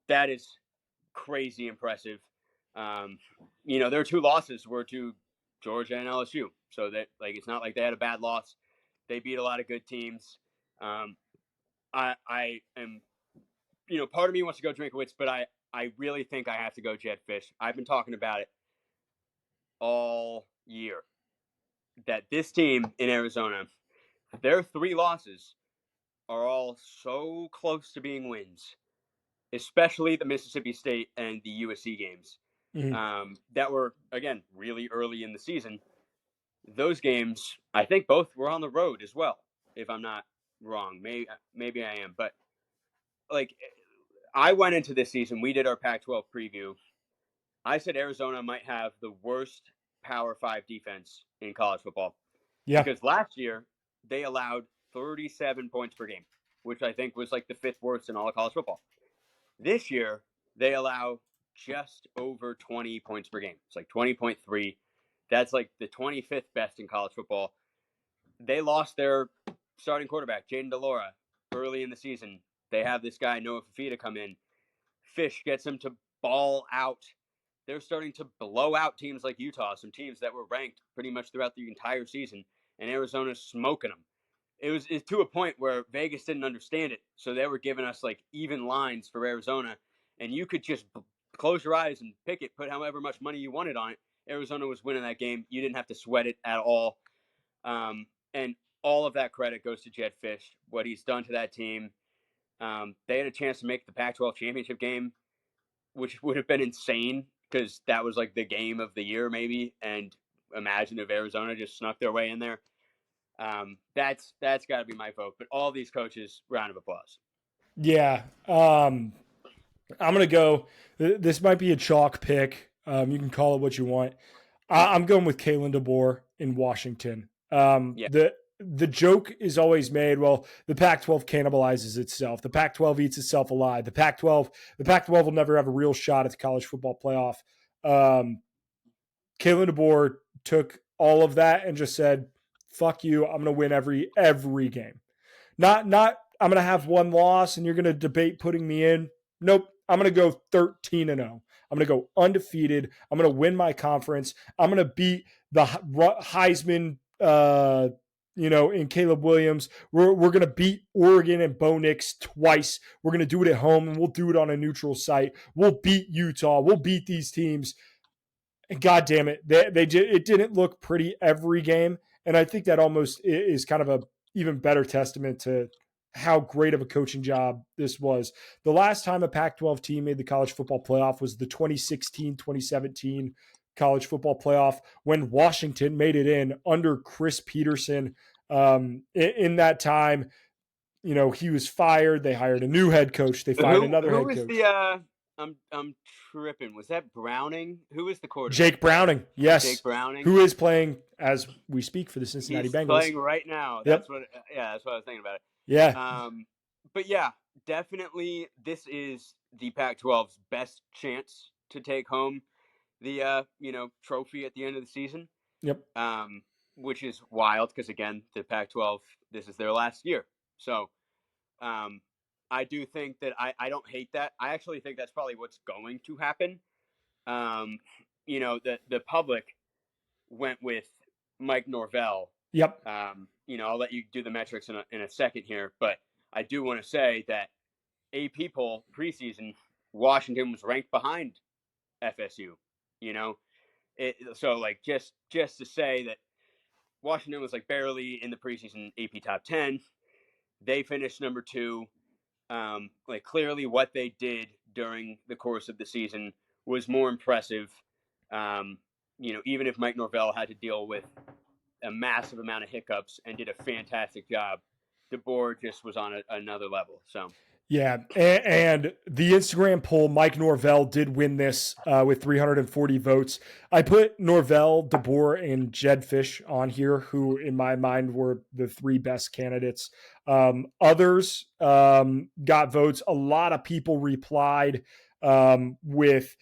That is crazy impressive. Their 2 losses were to Georgia and LSU, so that it's not like they had a bad loss. They beat a lot of good teams. I'm I am, part of me wants to go Drinkowitz, but I really think I have to go Jedd Fisch. I've been talking about it all year that this team in Arizona, their 3 losses are all so close to being wins, especially the Mississippi State and the USC games that were, again, really early in the season. Those games, I think both were on the road as well, if I'm not wrong. Maybe I am. But, like, I went into this season, we did our Pac-12 preview. I said Arizona might have the worst Power 5 defense in college football. Yeah. Because last year, they allowed 37 points per game, which I think was like the 5th worst in all of college football. This year, they allow just over 20 points per game. It's like 20.3. That's like the 25th best in college football. They lost their starting quarterback, Jaden DeLora, early in the season. They have this guy, Noah Fafita, come in. Fisch gets him to ball out. They're starting to blow out teams like Utah, some teams that were ranked pretty much throughout the entire season, and Arizona's smoking them. It's to a point where Vegas didn't understand it, so they were giving us like even lines for Arizona, and you could just close your eyes and pick it, put however much money you wanted on it. Arizona was winning that game. You didn't have to sweat it at all, and all of that credit goes to Jedd Fisch, what he's done to that team. They had a chance to make the Pac-12 championship game, which would have been insane because that was like the game of the year maybe, and imagine if Arizona just snuck their way in there. That's got to be my vote. But all these coaches, round of applause. Yeah. I'm going to go. This might be a chalk pick. You can call it what you want. I'm going with Kalen DeBoer in Washington. The joke is always made, well, the Pac-12 cannibalizes itself. The Pac-12 eats itself alive. The Pac-12 will never have a real shot at the college football playoff. Kalen DeBoer took all of that and just said, fuck you, I'm going to win every game. Not I'm going to have one loss and you're going to debate putting me in. Nope, I'm going to go 13-0. I'm going to go undefeated. I'm going to win my conference. I'm going to beat the Heisman in Caleb Williams. We're going to beat Oregon and Bo Nix twice. We're going to do it at home, and we'll do it on a neutral site. We'll beat Utah. We'll beat these teams. And God damn it, it didn't look pretty every game, and I think that almost is kind of a even better testament to how great of a coaching job this was. The last time a Pac-12 team made the college football playoff was the 2016-2017 college football playoff when Washington made it in under Chris Peterson. In that time, he was fired. They hired a new head coach. They fired another head coach. Who was I'm tripping. Was that Browning? Who was the quarterback? Jake Browning. Yes. Jake Browning. Who is playing as we speak for the Cincinnati Bengals. Playing right now. That's what I was thinking about it. Yeah. But yeah, definitely this is the Pac-12's best chance to take home the trophy at the end of the season. Yep. Which is wild because again, the Pac-12, this is their last year. So I do think that I don't hate that. I actually think that's probably what's going to happen. The public went with Mike Norvell. Yep. I'll let you do the metrics in a second here, but I do want to say that AP poll preseason, Washington was ranked behind FSU. So like just to say that Washington was like barely in the preseason AP top 10. They finished number 2. Like clearly what they did during the course of the season was more impressive. Even if Mike Norvell had to deal with a massive amount of hiccups and did a fantastic job, DeBoer just was on another level. So. Yeah, and the Instagram poll, Mike Norvell did win this with 340 votes. I put Norvell, DeBoer, and Jedd Fisch on here, who in my mind were the 3 best candidates. Others got votes. A lot of people replied with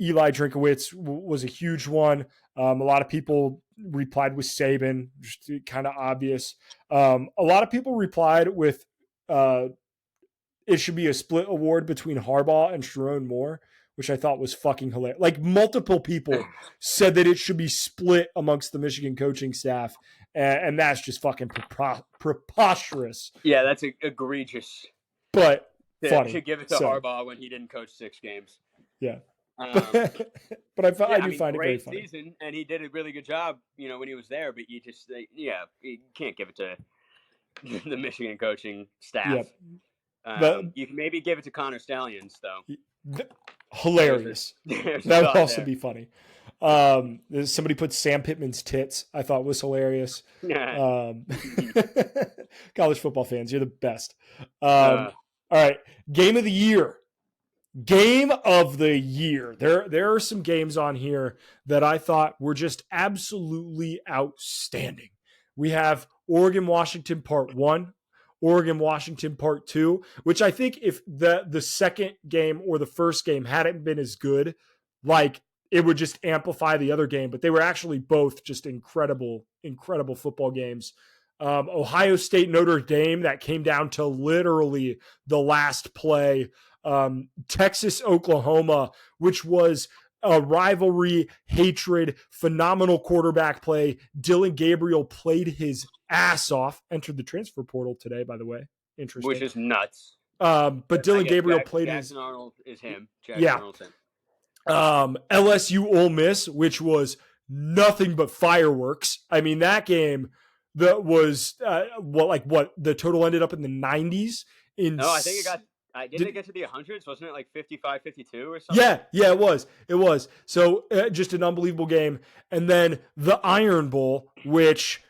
Eli Drinkowitz was a huge one. A lot of people replied with Saban, just kind of obvious. A lot of people replied with it should be a split award between Harbaugh and Sharon Moore, which I thought was fucking hilarious. Like multiple people said that it should be split amongst the Michigan coaching staff, and that's just fucking preposterous. Yeah, that's egregious. but funny. To give it to Harbaugh when he didn't coach 6 games. Yeah. But I do find it very funny. Great season, and he did a really good job, when he was there. But you just, you can't give it to the Michigan coaching staff. Yep. You can maybe give it to Connor Stallions, though. Hilarious. That would also be funny. Somebody put Sam Pittman's tits. I thought was hilarious. College football fans, you're the best. All right, game of the year. Game of the year. There are some games on here that I thought were just absolutely outstanding. We have Oregon-Washington Part 1, Oregon-Washington Part 2, which I think if the second game or the first game hadn't been as good, like it would just amplify the other game. But they were actually both just incredible football games. Ohio State, Notre Dame, that came down to literally the last play. Texas, Oklahoma, which was a rivalry, hatred, phenomenal quarterback play. Dylan Gabriel played his ass off. Entered the transfer portal today, by the way. Interesting. Which is nuts. But Dylan Gabriel played Jackson Arnold is him. Arnold's him. LSU Ole Miss, which was nothing but fireworks. I mean, that game that was the total ended up in the 90s. No, I think it got. Didn't it get to the 100s? Wasn't it like 55-52 or something? Yeah, it was. So just an unbelievable game. And then the Iron Bowl, which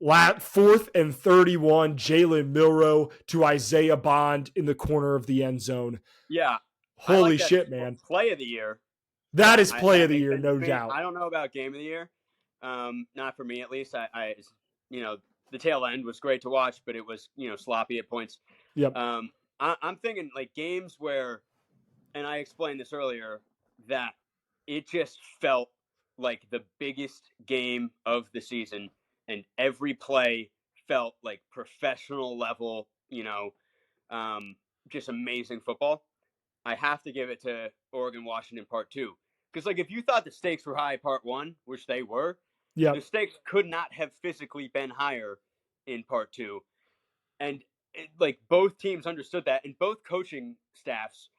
4th and 31, Jalen Milroe to Isaiah Bond in the corner of the end zone. Yeah. Holy shit, man. Play of the year. That is play of the year, no doubt. I don't know about game of the year. Not for me, at least. The tail end was great to watch, but it was, sloppy at points. Yep. I'm thinking like games where, and I explained this earlier, that it just felt like the biggest game of the season, and every play felt like professional level, just amazing football. I have to give it to Oregon-Washington Part 2. Because, if you thought the stakes were high Part 1, which they were, the stakes could not have physically been higher in Part 2. And, both teams understood that, and both coaching staffs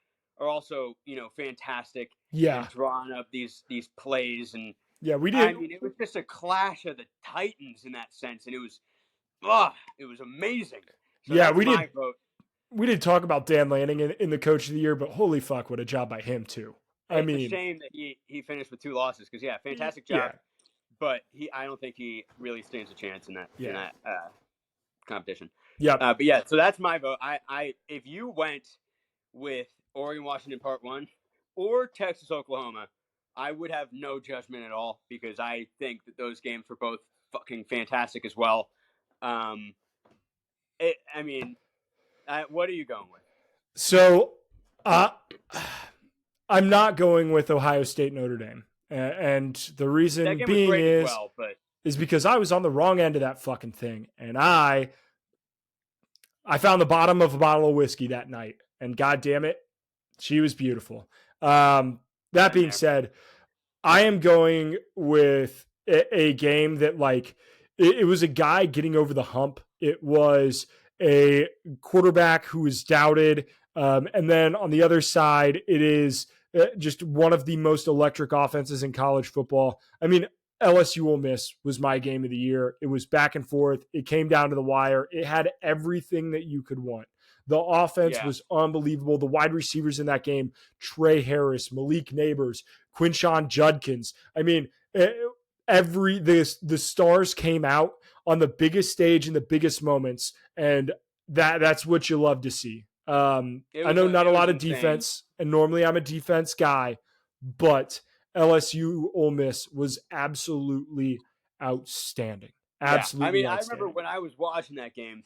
are also, fantastic. Yeah. And drawing up these plays. And we did. I mean, it was just a clash of the Titans in that sense, and it was amazing. So we did. Vote. We did talk about Dan Lanning in the Coach of the Year, but holy fuck, what a job by him too. It's a shame that he finished with 2 losses because fantastic job. Yeah. But I don't think he really stands a chance in that competition. Yeah. So that's my vote. If you went with Oregon-Washington Part 1 or Texas-Oklahoma, I would have no judgment at all because I think that those games were both fucking fantastic as well. What are you going with? So, I'm not going with Ohio State Notre Dame, and the reason being is because I was on the wrong end of that fucking thing, and I found the bottom of a bottle of whiskey that night, and god damn it, she was beautiful. That being said, I am going with a game that it was a guy getting over the hump. It was a quarterback who was doubted. And then on the other side, it is just one of the most electric offenses in college football. I mean, LSU Ole Miss was my game of the year. It was back and forth. It came down to the wire. It had everything that you could want. The offense was unbelievable. The wide receivers in that game, Trey Harris, Malik Neighbors, Quinshon Judkins. I mean, the stars came out on the biggest stage in the biggest moments, and that's what you love to see. I know not a lot of defense, and normally I'm a defense guy, but LSU Ole Miss was absolutely outstanding. Absolutely outstanding. I remember when I was watching that game,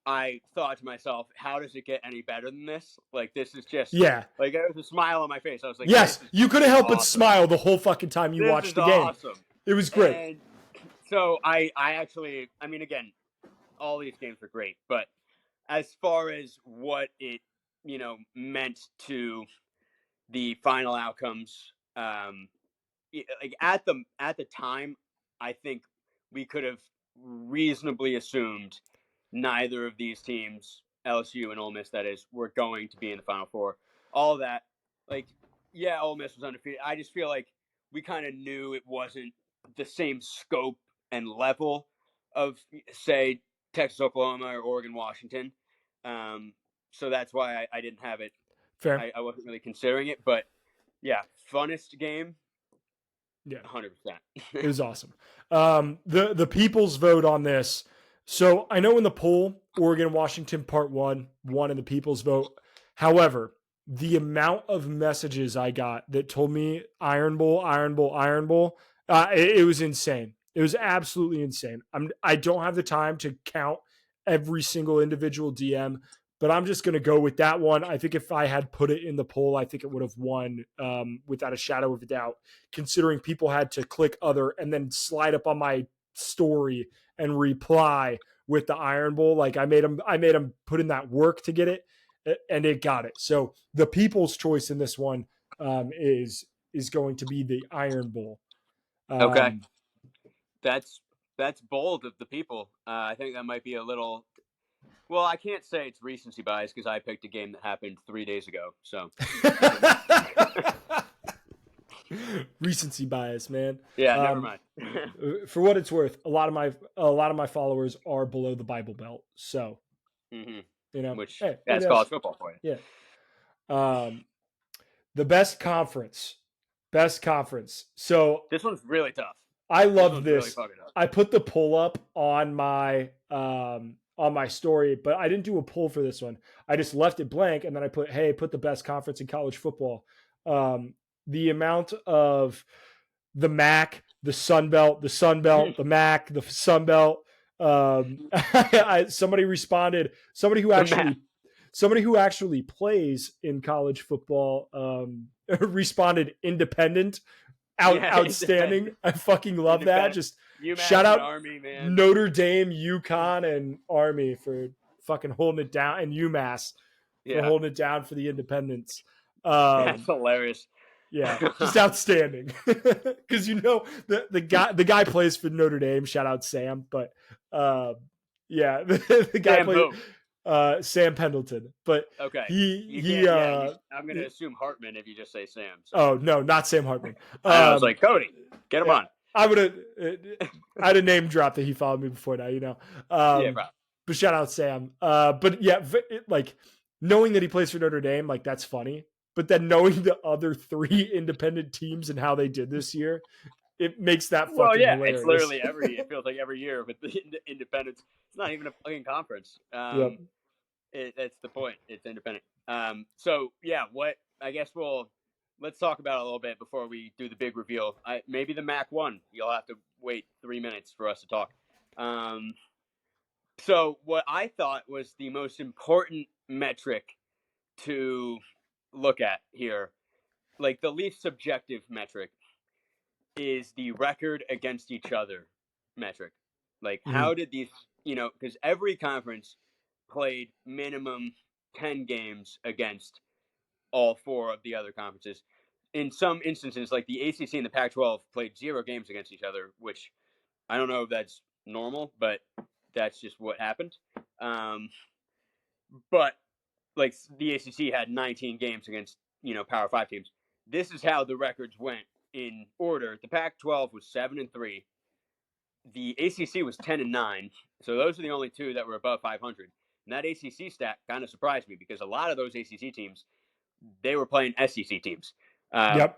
I thought to myself, how does it get any better than this? This is just there was a smile on my face. I was like, yes, you couldn't help but smile the whole fucking time you watched the game. Awesome. It was great. And so I actually, again, all these games were great, but as far as what it, meant to the final outcomes, at the time, I think we could have reasonably assumed neither of these teams LSU and Ole Miss, that is, were going to be in the Final Four. All that, like, yeah, Ole Miss was undefeated. I just feel like we kind of knew it wasn't the same scope and level of, say, Texas, Oklahoma, or Oregon, Washington. So that's why I didn't have it. Fair. I wasn't really considering it, but yeah, funnest game. Yeah. 100%. It was awesome. The people's vote on this. So I know in the poll, Oregon, Washington, part one won in the people's vote. However, the amount of messages I got that told me Iron Bowl, Iron Bowl, Iron Bowl, it was insane. It was absolutely insane. I don't have the time to count every single individual DM, but I'm just going to go with that one. I think if I had put it in the poll, I think it would have won without a shadow of a doubt, considering people had to click other and then slide up on my story and reply with the Iron Bowl. Like I made them put in that work to get it, and it got it. So the people's choice in this one is going to be the Iron Bowl. Okay, that's bold of the people. I think that might be a little. Well, I can't say it's recency bias because I picked a game that happened 3 days ago. So recency bias, man. Yeah, never mind. For what it's worth, a lot of my followers are below the Bible Belt, so you know, which that's college football for you. Yeah. The best conference. So this one's really tough. I love this. Really I put the poll up on my story, but I didn't do a poll for this one. I just left it blank, and then I put the best conference in college football. The amount of the MAC, the Sun Belt, the MAC, the Sun Belt. Somebody responded. Somebody who actually plays in college football responded independent. Outstanding. Independent. I fucking love that. Just UMass shout out Army, man. Notre Dame, UConn, and Army for fucking holding it down, and UMass for holding it down for the independents. That's hilarious. Yeah, just outstanding. Because the guy plays for Notre Dame. Shout out Sam, but yeah, the guy Sam plays Sam Pendleton. But okay, I'm going to assume Hartman if you just say Sam. So. Oh no, not Sam Hartman. I was like, Cody, get him on. I'd have name dropped that he followed me before now. Yeah, bro. But shout out Sam. But yeah, like knowing that he plays for Notre Dame, like that's funny. But then knowing the other 3 independent teams and how they did this year, it makes that fucking hilarious. It's literally it feels like every year with the independents. It's not even a fucking conference. It's the point. It's independent. So yeah, let's talk about it a little bit before we do the big reveal. Maybe the MAC won. You'll have to wait 3 minutes for us to talk. So what I thought was the most important metric to look at here, like the least subjective metric, is the record against each other metric. Like how did these, because every conference played minimum 10 games against all 4 of the other conferences. In some instances, like the ACC and the Pac-12 played 0 games against each other, which I don't know if that's normal, but that's just what happened. But like the ACC had 19 games against, Power 5 teams. This is how the records went in order. The Pac-12 was 7-3. The ACC was 10-9. So those are the only 2 that were above 500. And that ACC stat kind of surprised me because a lot of those ACC teams, they were playing SEC teams,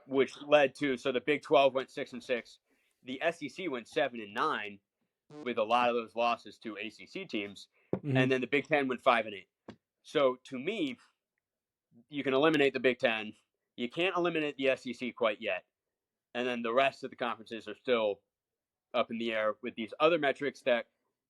which led to, so the Big 12 went 6-6. The SEC went 7-9 with a lot of those losses to ACC teams. And then the Big 10 went 5-8. So to me, you can eliminate the Big 10. You can't eliminate the SEC quite yet. And then the rest of the conferences are still up in the air with these other metrics that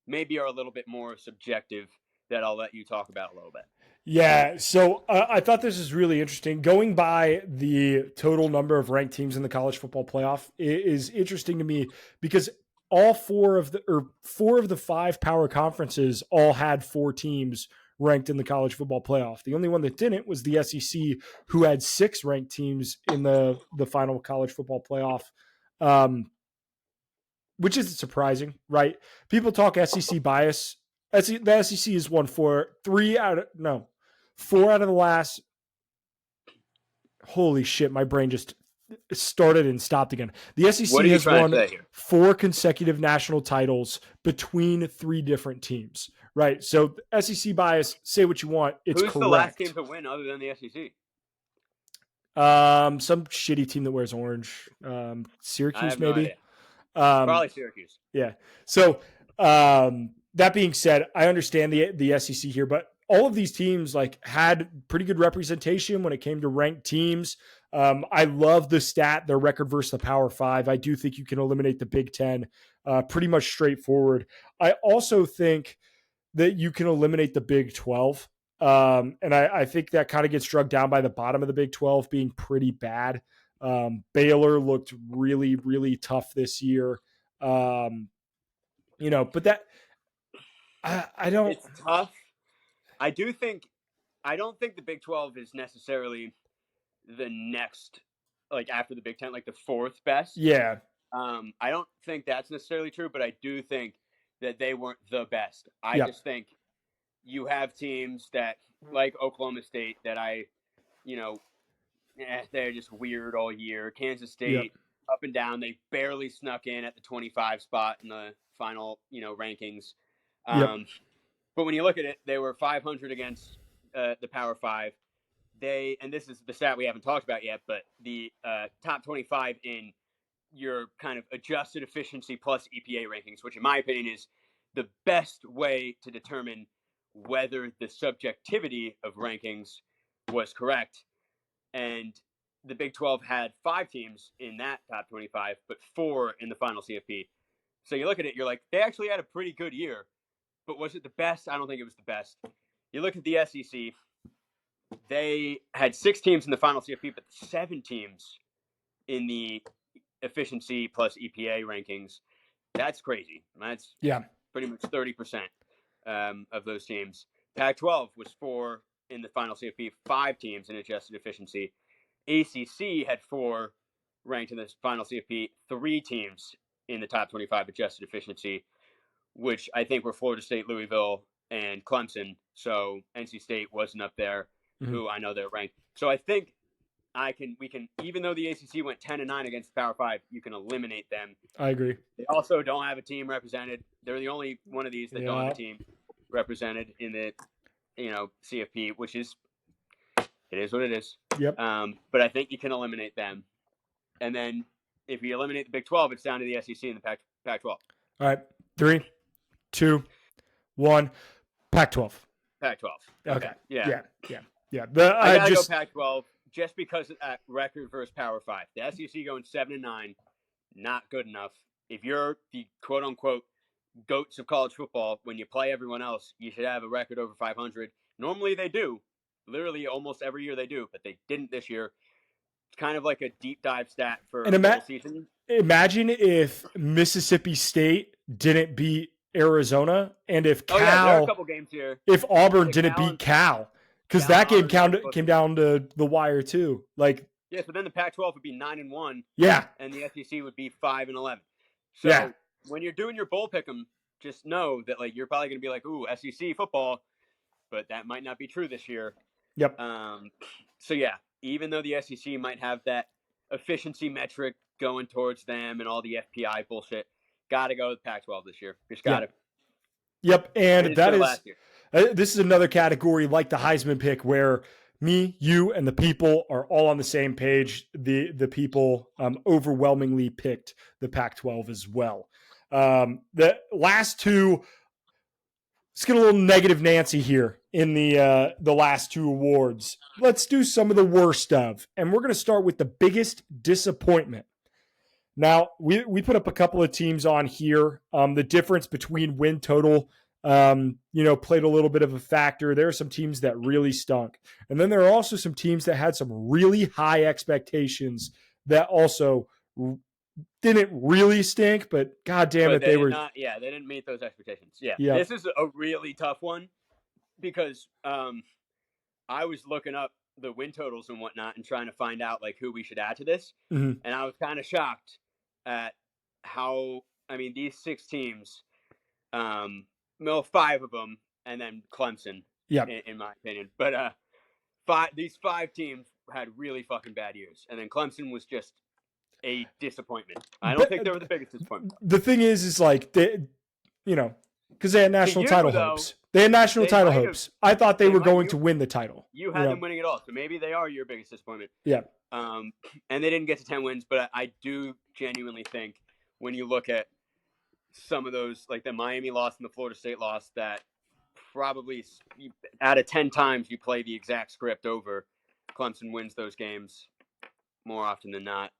maybe are a little bit more subjective that I'll let you talk about a little bit. Yeah, so I thought this is really interesting. Going by the total number of ranked teams in the college football playoff is interesting to me because all 4 of the 5 power conferences all had 4 teams ranked in the college football playoff. The only one that didn't was the SEC, who had 6 ranked teams in the final college football playoff, which is surprising, right? People talk SEC bias The SEC has won four out of the last. Holy shit! My brain just started and stopped again. The SEC has won 4 consecutive national titles between 3 different teams. Right. So SEC bias. Say what you want. It's Who's correct. the last team to win other than the SEC? Some shitty team that wears orange. Syracuse, maybe. Probably Syracuse. Yeah. So that being said, I understand the SEC here, but all of these teams like had pretty good representation when it came to ranked teams. I love the stat, their record versus the Power 5. I do think you can eliminate the Big Ten pretty much straightforward. I also think that you can eliminate the Big 12. And I think that kind of gets drugged down by the bottom of the Big 12 being pretty bad. Baylor looked really, really tough this year. But that I don't. It's tough. I don't think the Big 12 is necessarily the next, like after the Big 10, like the 4th best. Yeah. I don't think that's necessarily true, but I do think that they weren't the best. I just think you have teams that, like Oklahoma State, that they're just weird all year. Kansas State, up and down. They barely snuck in at the 25 spot in the final, rankings. But when you look at it, they were 500 against the Power 5. And this is the stat we haven't talked about yet, but the top 25 in your kind of adjusted efficiency plus EPA rankings, which in my opinion is the best way to determine whether the subjectivity of rankings was correct. And the Big 12 had 5 teams in that top 25, but 4 in the final CFP. So you look at it, you're like, they actually had a pretty good year. But was it the best? I don't think it was the best. You look at the SEC, they had 6 teams in the final CFP, but 7 teams in the efficiency plus EPA rankings. That's crazy. That's pretty much 30% of those teams. Pac-12 was 4 in the final CFP, 5 teams in adjusted efficiency. ACC had 4 ranked in the final CFP, 3 teams in the top 25 adjusted efficiency, which I think were Florida State, Louisville, and Clemson. So NC State wasn't up there, who I know they're ranked. So I think we can, even though the ACC went 10-9 against the Power 5, you can eliminate them. I agree. They also don't have a team represented. They're the only one of these that don't have a team represented in the, CFP, which is, it is what it is. Yep. But I think you can eliminate them. And then if you eliminate the Big 12, it's down to the SEC and the Pac-12. All right. 3, 2, 1. Pac-12. Pac-12. Okay. Yeah. I gotta go Pac-12 just because of that record versus Power 5. The SEC going 7-9, not good enough. If you're the quote-unquote goats of college football, when you play everyone else, you should have a record over 500. Normally they do. Literally almost every year they do, but they didn't this year. It's kind of like a deep dive stat for the season. Imagine if Mississippi State didn't beat Arizona, and if there are a couple games here. If Auburn didn't beat Cal, because that game came down to the wire too. Like, so then the Pac-12 would be 9-1. Yeah, and the SEC would be 5-11. So when you're doing your bowl pick'em, just know that like you're probably going to be like, ooh, SEC football, but that might not be true this year. Yep. So yeah, even though the SEC might have that efficiency metric going towards them and all the FPI bullshit, got to go with Pac-12 this year. Just got to. Yep, and that is this is another category like the Heisman pick where me, you, and the people are all on the same page. The people overwhelmingly picked the Pac-12 as well. The last two, let's get a little negative Nancy here in the last 2 awards. Let's do some of the worst of, and we're going to start with the biggest disappointment. Now, we put up a couple of teams on here. The difference between win total, played a little bit of a factor. There are some teams that really stunk. And then there are also some teams that had some really high expectations that also didn't really stink, but God damn it, they were not. Yeah, they didn't meet those expectations. Yeah. This is a really tough one because I was looking up the win totals and whatnot and trying to find out like who we should add to this. Mm-hmm. And I was kind of shocked at how, these 6 teams, No, 5 of them, and then Clemson, Yeah. in my opinion. But these 5 teams had really fucking bad years, and then Clemson was just a disappointment. I don't think they were the biggest disappointment. The thing is like they, because they had national title hopes. They had national title hopes. I thought they were going to win the title. You had them winning it all, so maybe they are your biggest disappointment. Yeah. And they didn't get to 10 wins, but I do genuinely think when you look at some of those, like the Miami loss and the Florida State loss, that probably out of 10 times you play the exact script over, Clemson wins those games more often than not.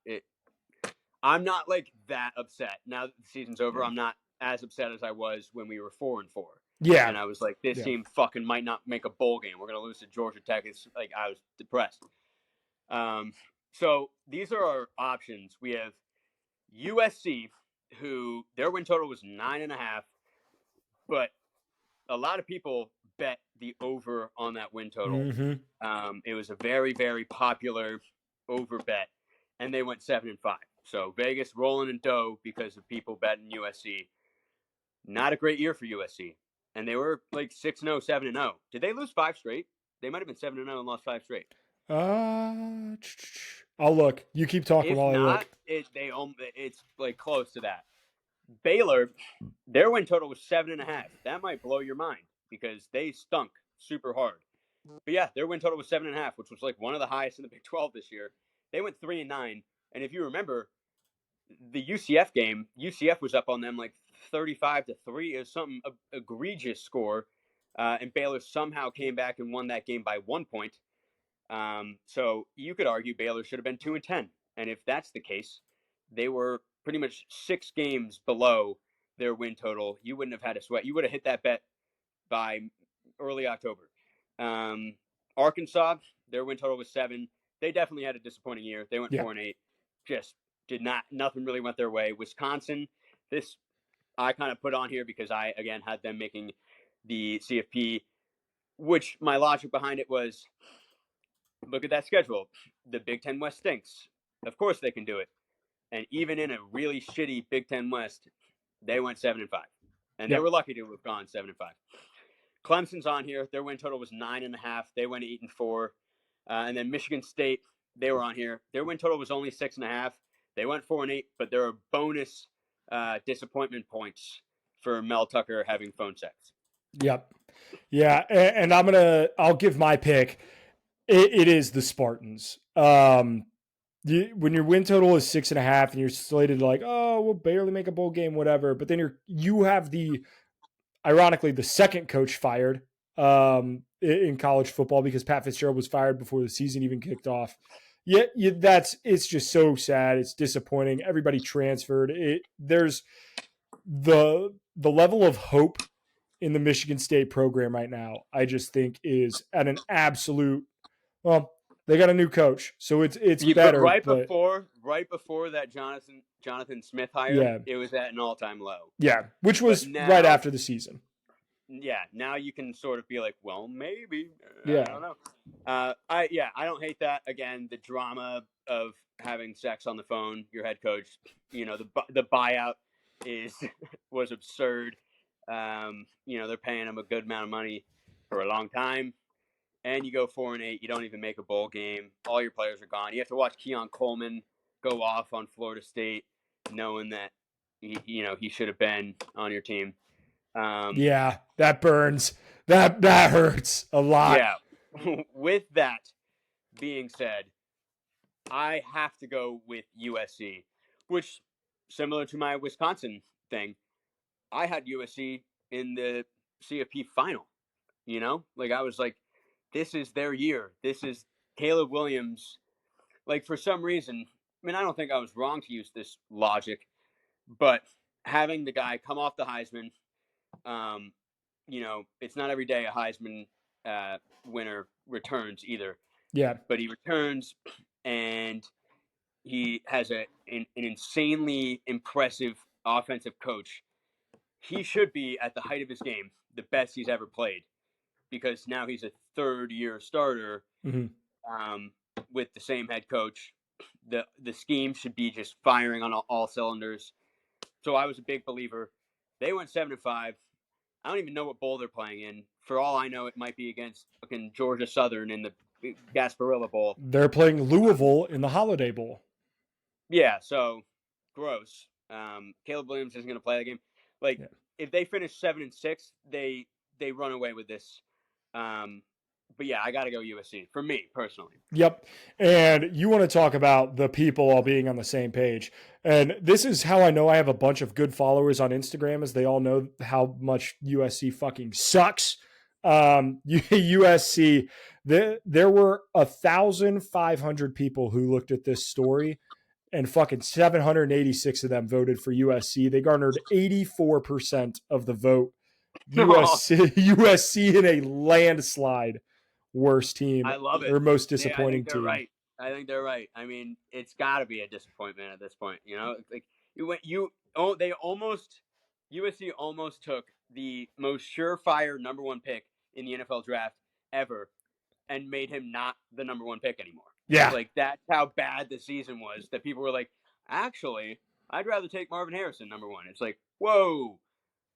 I'm not like that upset now that the season's over. I'm not as upset as I was when we were 4-4. Yeah, and I was like, this team fucking might not make a bowl game. We're gonna lose to Georgia Tech. It's like I was depressed. So these are our options. We have USC, who their win total was 9.5, but a lot of people bet the over on that win total. Mm-hmm. It was a very, very popular over bet, and they went 7-5. So Vegas rolling in dough because of people betting USC. Not a great year for USC, and they were like 6-0, 7-0. Did they lose 5 straight? They might have been 7-0 and lost 5 straight. I'll look. You keep talking if while not, I look. It's like close to that. Baylor, their win total was 7.5. That might blow your mind because they stunk super hard. But yeah, their win total was 7.5, which was like one of the highest in the Big 12 this year. They went 3-9, and if you remember the UCF game, UCF was up on them like 35-3. It was something egregious score, and Baylor somehow came back and won that game by 1 point. So you could argue Baylor should have been 2-10, and if that's the case, they were pretty much 6 games below their win total. You wouldn't have had a sweat. You would have hit that bet by early October. Arkansas, their win total was 7. They definitely had a disappointing year. They went 4-8. Just nothing really went their way. Wisconsin, this I kind of put on here because I, again, had them making the CFP, which my logic behind it was, look at that schedule. The Big Ten West stinks. Of course they can do it. And even in a really shitty Big Ten West, they went 7-5. And they were lucky to have gone 7-5. Clemson's on here. Their win total was 9.5. They went 8-4. And then Michigan State, they were on here. Their win total was only 6.5. They went 4-8, but there are bonus disappointment points for Mel Tucker having phone sex. Yep. Yeah, and I'll give my pick. It is the Spartans. When your win total is 6.5 and you're slated like, oh, we'll barely make a bowl game, whatever. But then you have ironically, the second coach fired in college football because Pat Fitzgerald was fired before the season even kicked off. It's just so sad. It's disappointing. Everybody transferred. There's the level of hope in the Michigan State program right now, I just think is at an absolute, well, they got a new coach, so it's better. Right before that Jonathan Smith hire, it was at an all-time low. Yeah, which was right after the season. Yeah, now you can sort of be like, well, maybe. Yeah. I don't know. I don't hate that. Again, the drama of having sex on the phone, your head coach, the buyout was absurd. They're paying him a good amount of money for a long time. And you go 4-8, you don't even make a bowl game. All your players are gone. You have to watch Keon Coleman go off on Florida State, knowing that he should have been on your team. Yeah, that burns. That hurts a lot. Yeah. With that being said, I have to go with USC, which, similar to my Wisconsin thing, I had USC in the CFP final. I was like, this is their year. This is Caleb Williams. Like, for some reason, I mean, I don't think I was wrong to use this logic, but having the guy come off the Heisman, it's not every day a Heisman winner returns either. Yeah. But he returns, and he has an insanely impressive offensive coach. He should be, at the height of his game, the best he's ever played, because now he's a third-year starter with the same head coach. The scheme should be just firing on all cylinders. So I was a big believer. They went 7-5. I don't even know what bowl they're playing in. For all I know, it might be against fucking Georgia Southern in the Gasparilla Bowl. They're playing Louisville in the Holiday Bowl. Yeah, so gross. Caleb Williams isn't going to play the game. Like, Yeah. if they finish 7-6, they run away with this. But yeah, I got to go USC for me personally. Yep. And you want to talk about the people all being on the same page. And this is how I know I have a bunch of good followers on Instagram, as they all know how much USC fucking sucks. USC, there were 1,500 people who looked at this story, and fucking 786 of them voted for USC. They garnered 84% of the vote. USC in a landslide. Worst team I love it. or most Yeah, disappointing team. Right. I think they're right. I mean, it's got to be a disappointment at this point. You know, like USC almost took the most surefire number one pick in the NFL draft ever and made him not the number one pick anymore. Yeah. Like, that's how bad the season was, that people were like, actually, I'd rather take Marvin Harrison number one. It's like, whoa,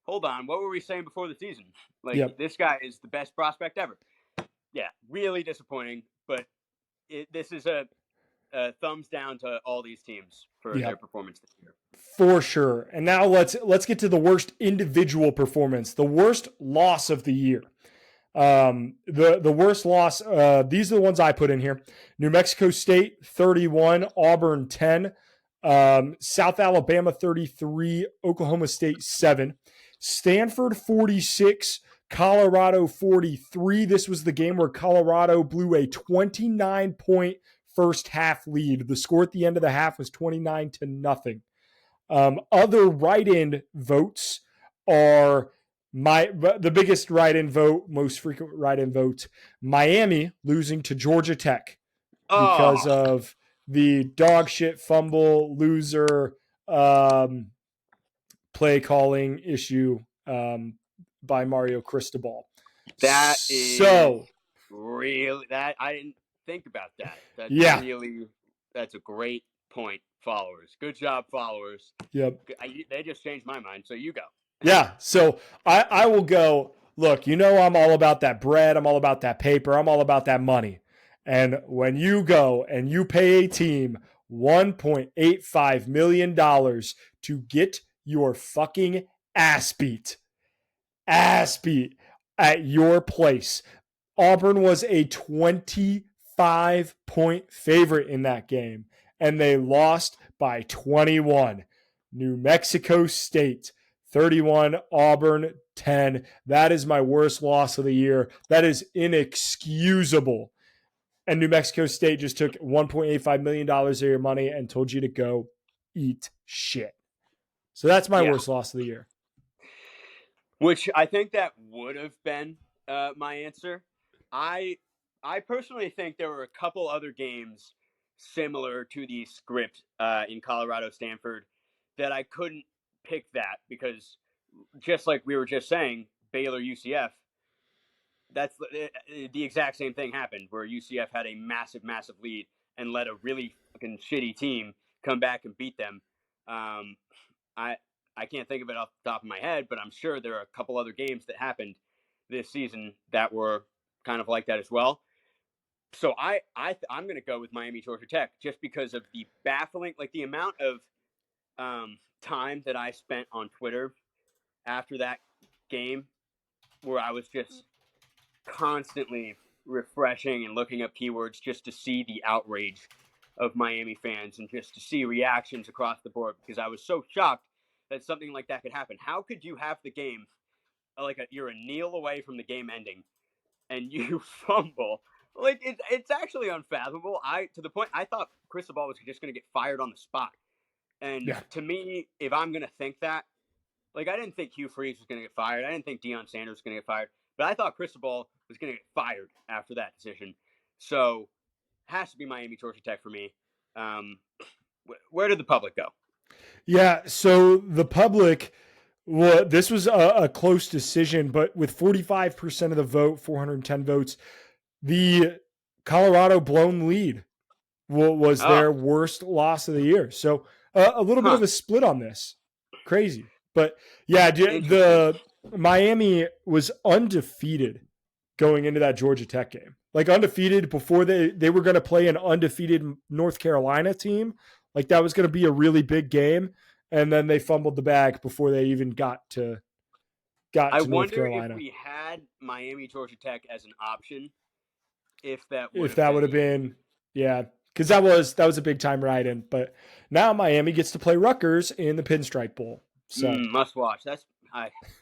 hold on. What were we saying before the season? Like, This guy is the best prospect ever. Yeah, really disappointing. But this is a thumbs down to all these teams for their performance this year. For sure. And now let's get to the worst individual performance, the worst loss of the year. The worst loss, these are the ones I put in here. New Mexico State 31, Auburn 10, South Alabama 33, Oklahoma State 7, Stanford 46, Colorado 43. This was the game where Colorado blew a 29-point first half lead. The score at the end of the half was 29-0. Other write-in votes are the biggest write-in vote, most frequent write-in vote, Miami losing to Georgia Tech because of the dog shit fumble loser play calling issue by Mario Cristobal. That is so really that I didn't think about that. That's a great point. Followers, good job, followers. Yep, they just changed my mind. So you go. Yeah, so I will go. Look, I'm all about that bread. I'm all about that paper. I'm all about that money. And when you go and you pay a team $1.85 million to get your fucking ass beat at your place. Auburn was a 25-point favorite in that game, and they lost by 21. New Mexico State 31, Auburn 10. That is my worst loss of the year. That is inexcusable. And New Mexico State just took $1.85 million of your money and told you to go eat shit. So that's my worst loss of the year. Which I think that would have been my answer. I personally think there were a couple other games similar to the script in Colorado Stanford that I couldn't pick that because, just like we were just saying, Baylor UCF, that's the exact same thing happened where UCF had a massive lead and let a really fucking shitty team come back and beat them. I can't think of it off the top of my head, but I'm sure there are a couple other games that happened this season that were kind of like that as well. So I'm going to go with Miami Georgia Tech just because of the baffling, like the amount of time that I spent on Twitter after that game, where I was just constantly refreshing and looking up keywords just to see the outrage of Miami fans and just to see reactions across the board, because I was so shocked that something like that could happen. How could you have the game you're a kneel away from the game ending and you fumble? Like, it's actually unfathomable. To the point I thought Cristobal was just going to get fired on the spot. And to me, if I'm going to think that, like, I didn't think Hugh Freeze was going to get fired. I didn't think Deion Sanders was going to get fired. But I thought Cristobal was going to get fired after that decision. So, has to be Miami Georgia Tech for me. Where did the public go? Yeah, so the public, well, this was a close decision, but with 45% of the vote, 410 votes, the Colorado blown lead was their worst loss of the year. So a little bit of a split on this. Crazy. But yeah, Miami was undefeated going into that Georgia Tech game. Like undefeated before they were going to play an undefeated North Carolina team. Like that was going to be a really big game, and then they fumbled the bag before they even got to I North wonder if Carolina. we had Miami Georgia Tech as an option, if that would If have that would been have been, yeah, because that was a big time ride in. But now Miami gets to play Rutgers in the Pinstripe Bowl. So must watch.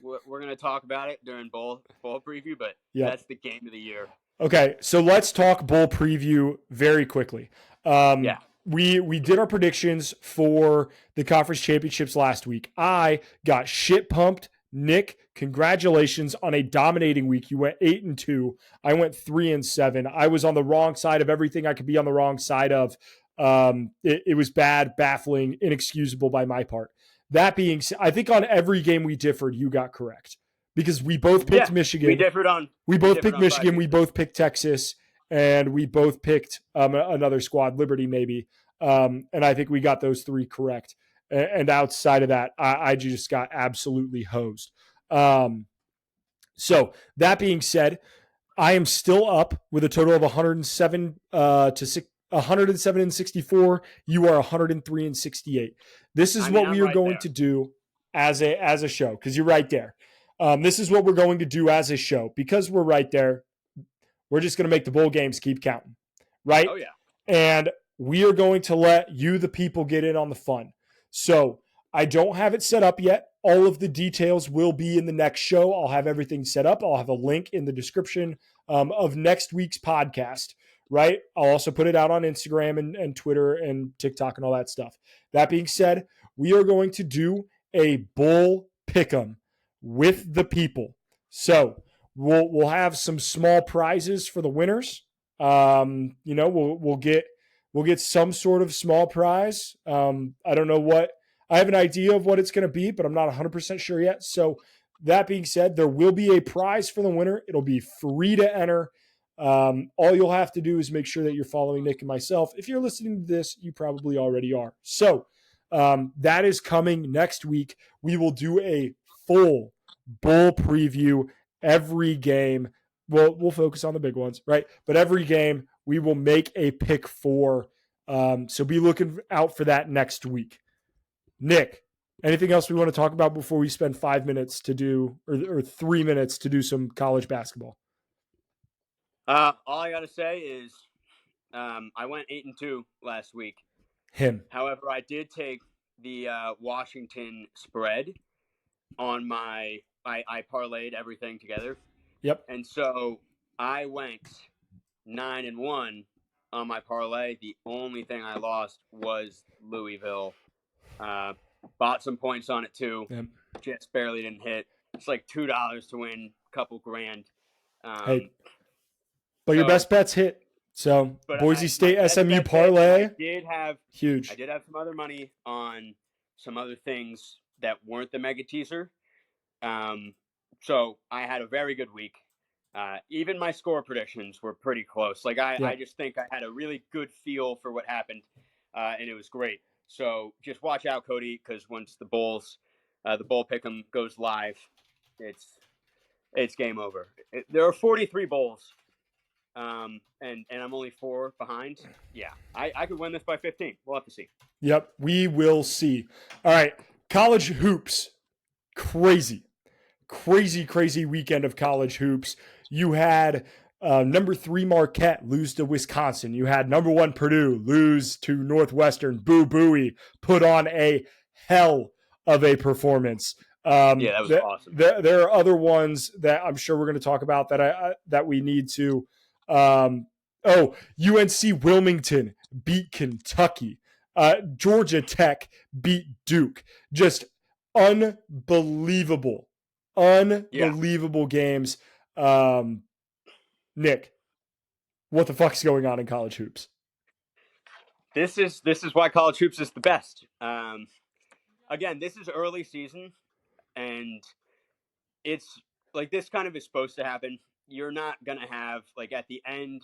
We're gonna talk about it during bowl preview, but yep. that's the game of the year. Okay, so let's talk bowl preview very quickly. Yeah. We did our predictions for the conference championships last week. I got shit pumped. Nick, congratulations on a dominating week. You went 8-2. I went 3-7. I was on the wrong side of everything I could be on the wrong side of. It was bad, baffling, inexcusable by my part. That being said, I think on every game we differed, you got correct because we both picked Michigan. We differed on. We both picked Michigan. We both picked Texas, and we both picked another squad, Liberty maybe. And I think we got those three correct. And outside of that, I just got absolutely hosed. So that being said, I am still up with a total of 107 and 64. You are 103 and 68. This is what we are going to do as a show because you're right there. This is what we're going to do as a show because we're right there. We're just going to make the bowl games keep counting, right? Oh yeah. And we are going to let you, the people, get in on the fun. So I don't have it set up yet. All of the details will be in the next show. I'll have everything set up. I'll have a link in the description of next week's podcast, right? I'll also put it out on Instagram and Twitter and TikTok and all that stuff. That being said, we are going to do a bowl pick'em with the people. So we'll have some small prizes for the winners. We'll get some sort of small prize. I don't know what. I have an idea of what it's going to be, but I'm not 100% sure yet. So that being said, there will be a prize for the winner. It'll be free to enter. All you'll have to do is make sure that you're following Nick and myself. If you're listening to this, you probably already are. So that is coming next week. We will do a full bowl preview every game. We'll focus on the big ones, right? But every game we will make a pick for. So be looking out for that next week. Nick, anything else we want to talk about before we spend 5 minutes to do or 3 minutes to do some college basketball? All I got to say is I went 8-2 last week. However, I did take the Washington spread on my I parlayed everything together. Yep. And so I went 9-1 on my parlay. The only thing I lost was Louisville. Bought some points on it too. Yep. Just barely didn't hit. It's like $2 to win a couple grand. But your best bets hit. So Boise State SMU parlay. Huge. I did have some other money on some other things that weren't the mega teaser. So I had a very good week. Even my score predictions were pretty close. Like I just think I had a really good feel for what happened, and it was great. So just watch out, Cody, because once the bowl pick'em goes live, it's game over. There are 43 bowls, and I'm only 4 behind. Yeah, I could win this by 15. We'll have to see. Yep, we will see. All right, college hoops, crazy weekend of college hoops. You had number 3 Marquette lose to Wisconsin. You had number 1 Purdue lose to Northwestern. Boo Booey put on a hell of a performance. That was awesome. There are other ones that I'm sure we're going to talk about that we need to. UNC Wilmington beat Kentucky. Georgia Tech beat Duke. Just unbelievable games. Nick, what the fuck is going on in college hoops? This is why college hoops is the best. Again, this is early season, and it's like this kind of is supposed to happen. You're not gonna have like at the end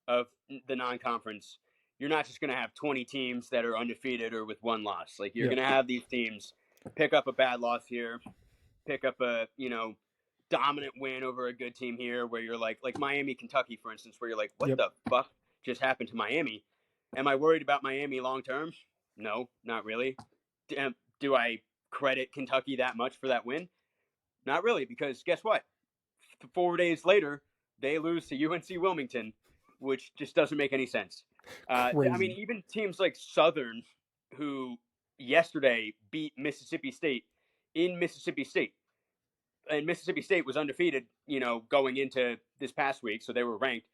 of the non-conference, you're not just gonna have 20 teams that are undefeated or with 1 loss. Like you're gonna have these teams pick up a bad loss here, pick up a dominant win over a good team here where you're like Miami, Kentucky, for instance, where you're like, what Yep. the fuck just happened to Miami? Am I worried about Miami long term? No, not really. Do I credit Kentucky that much for that win? Not really, because guess what? 4 days later, they lose to UNC Wilmington, which just doesn't make any sense. I mean, even teams like Southern, who yesterday beat Mississippi State in Mississippi State, and Mississippi State was undefeated, going into this past week, so they were ranked.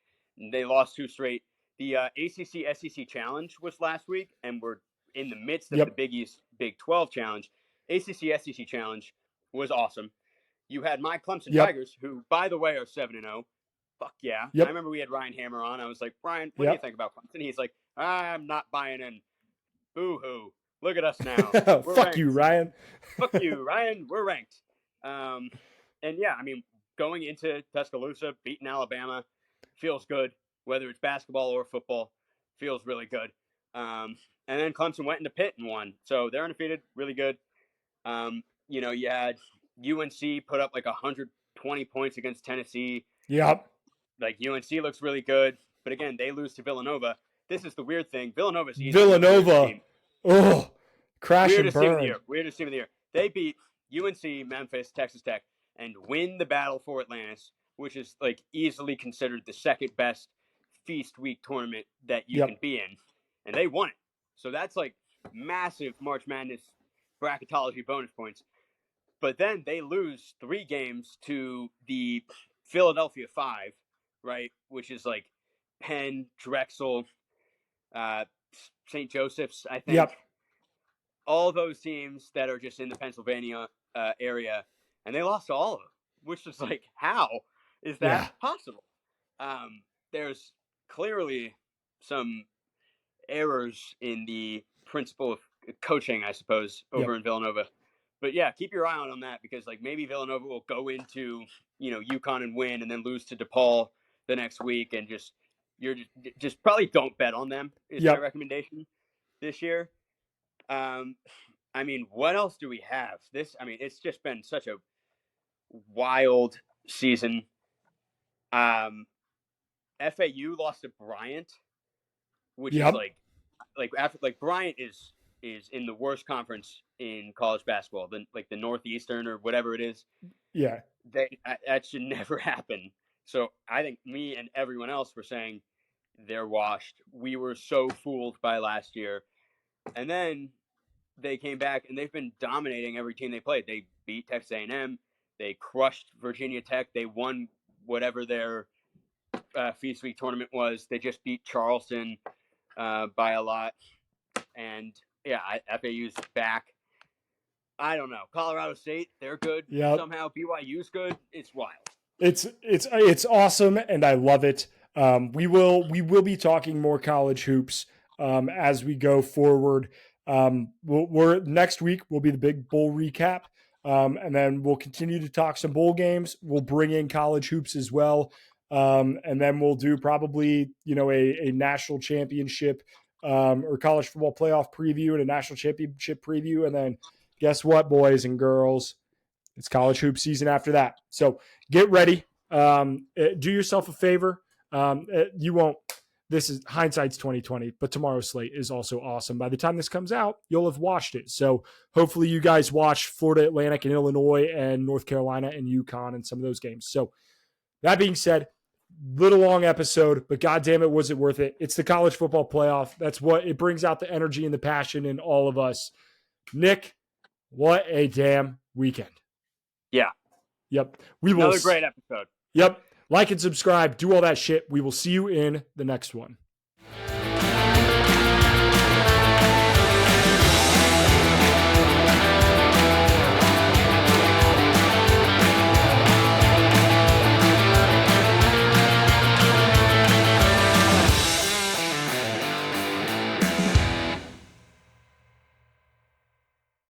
They lost 2 straight. The ACC SEC Challenge was last week, and we're in the midst of the Big East Big 12 Challenge. ACC SEC Challenge was awesome. You had my Clemson Tigers, who, by the way, are 7-0. Fuck yeah. I remember we had Ryan Hammer on. I was like, Ryan, what do you think about Clemson? He's like, I'm not buying in. Boo-hoo. Look at us now. Fuck you, Ryan. Fuck you, Ryan. We're ranked. And yeah, I mean, going into Tuscaloosa, beating Alabama feels good, whether it's basketball or football, feels really good. And then Clemson went into Pitt and won. So they're undefeated, really good. You had UNC put up like 120 points against Tennessee. Yep. Like UNC looks really good, but again, they lose to Villanova. This is the weird thing. Villanova's easy. Villanova. Oh, crash and burn. Weirdest team of the year. They beat UNC, Memphis, Texas Tech, and win the battle for Atlantis, which is like easily considered the second best Feast Week tournament that you can be in, and they won it. So that's like massive March Madness bracketology bonus points. But then they lose 3 games to the Philadelphia 5, right? Which is like Penn, Drexel, St. Joseph's, I think. Yep. All those teams that are just in the Pennsylvania area, and they lost to all of them, which is like, how is that possible? There's clearly some errors in the principle of coaching, I suppose, over in Villanova. But yeah, keep your eye on that, because like maybe Villanova will go into, UConn and win, and then lose to DePaul the next week, and just probably don't bet on them is my recommendation this year. I mean, what else do we have? It's just been such a wild season. FAU lost to Bryant, which is like Bryant is in the worst conference in college basketball, the Northeastern or whatever it is. Yeah. That should never happen. So I think me and everyone else were saying they're washed. We were so fooled by last year. And then they came back, and they've been dominating every team they played. They beat Texas A&M. They crushed Virginia Tech. They won whatever their Feast Week tournament was. They just beat Charleston by a lot. And yeah, FAU's back. I don't know. Colorado State, they're good. Yep. Somehow BYU's good. It's wild. It's awesome, and I love it. We will be talking more college hoops as we go forward. We're next week will be the big bowl recap, and then we'll continue to talk some bowl games. We'll bring in college hoops as well, and then we'll do probably a national championship or college football playoff preview and a national championship preview, and then guess what, boys and girls, it's college hoop season after that. So get ready. Do yourself a favor. You won't. This is hindsight's 2020, but tomorrow's slate is also awesome. By the time this comes out, you'll have watched it. So hopefully you guys watch Florida Atlantic and Illinois and North Carolina and UConn and some of those games. So that being said, little long episode, but goddamn it, was it worth it? It's the college football playoff. That's what it brings out, the energy and the passion in all of us. Nick, what a damn weekend. Yeah. Yep. Another great episode. Yep. Like and subscribe. Do all that shit. We will see you in the next one.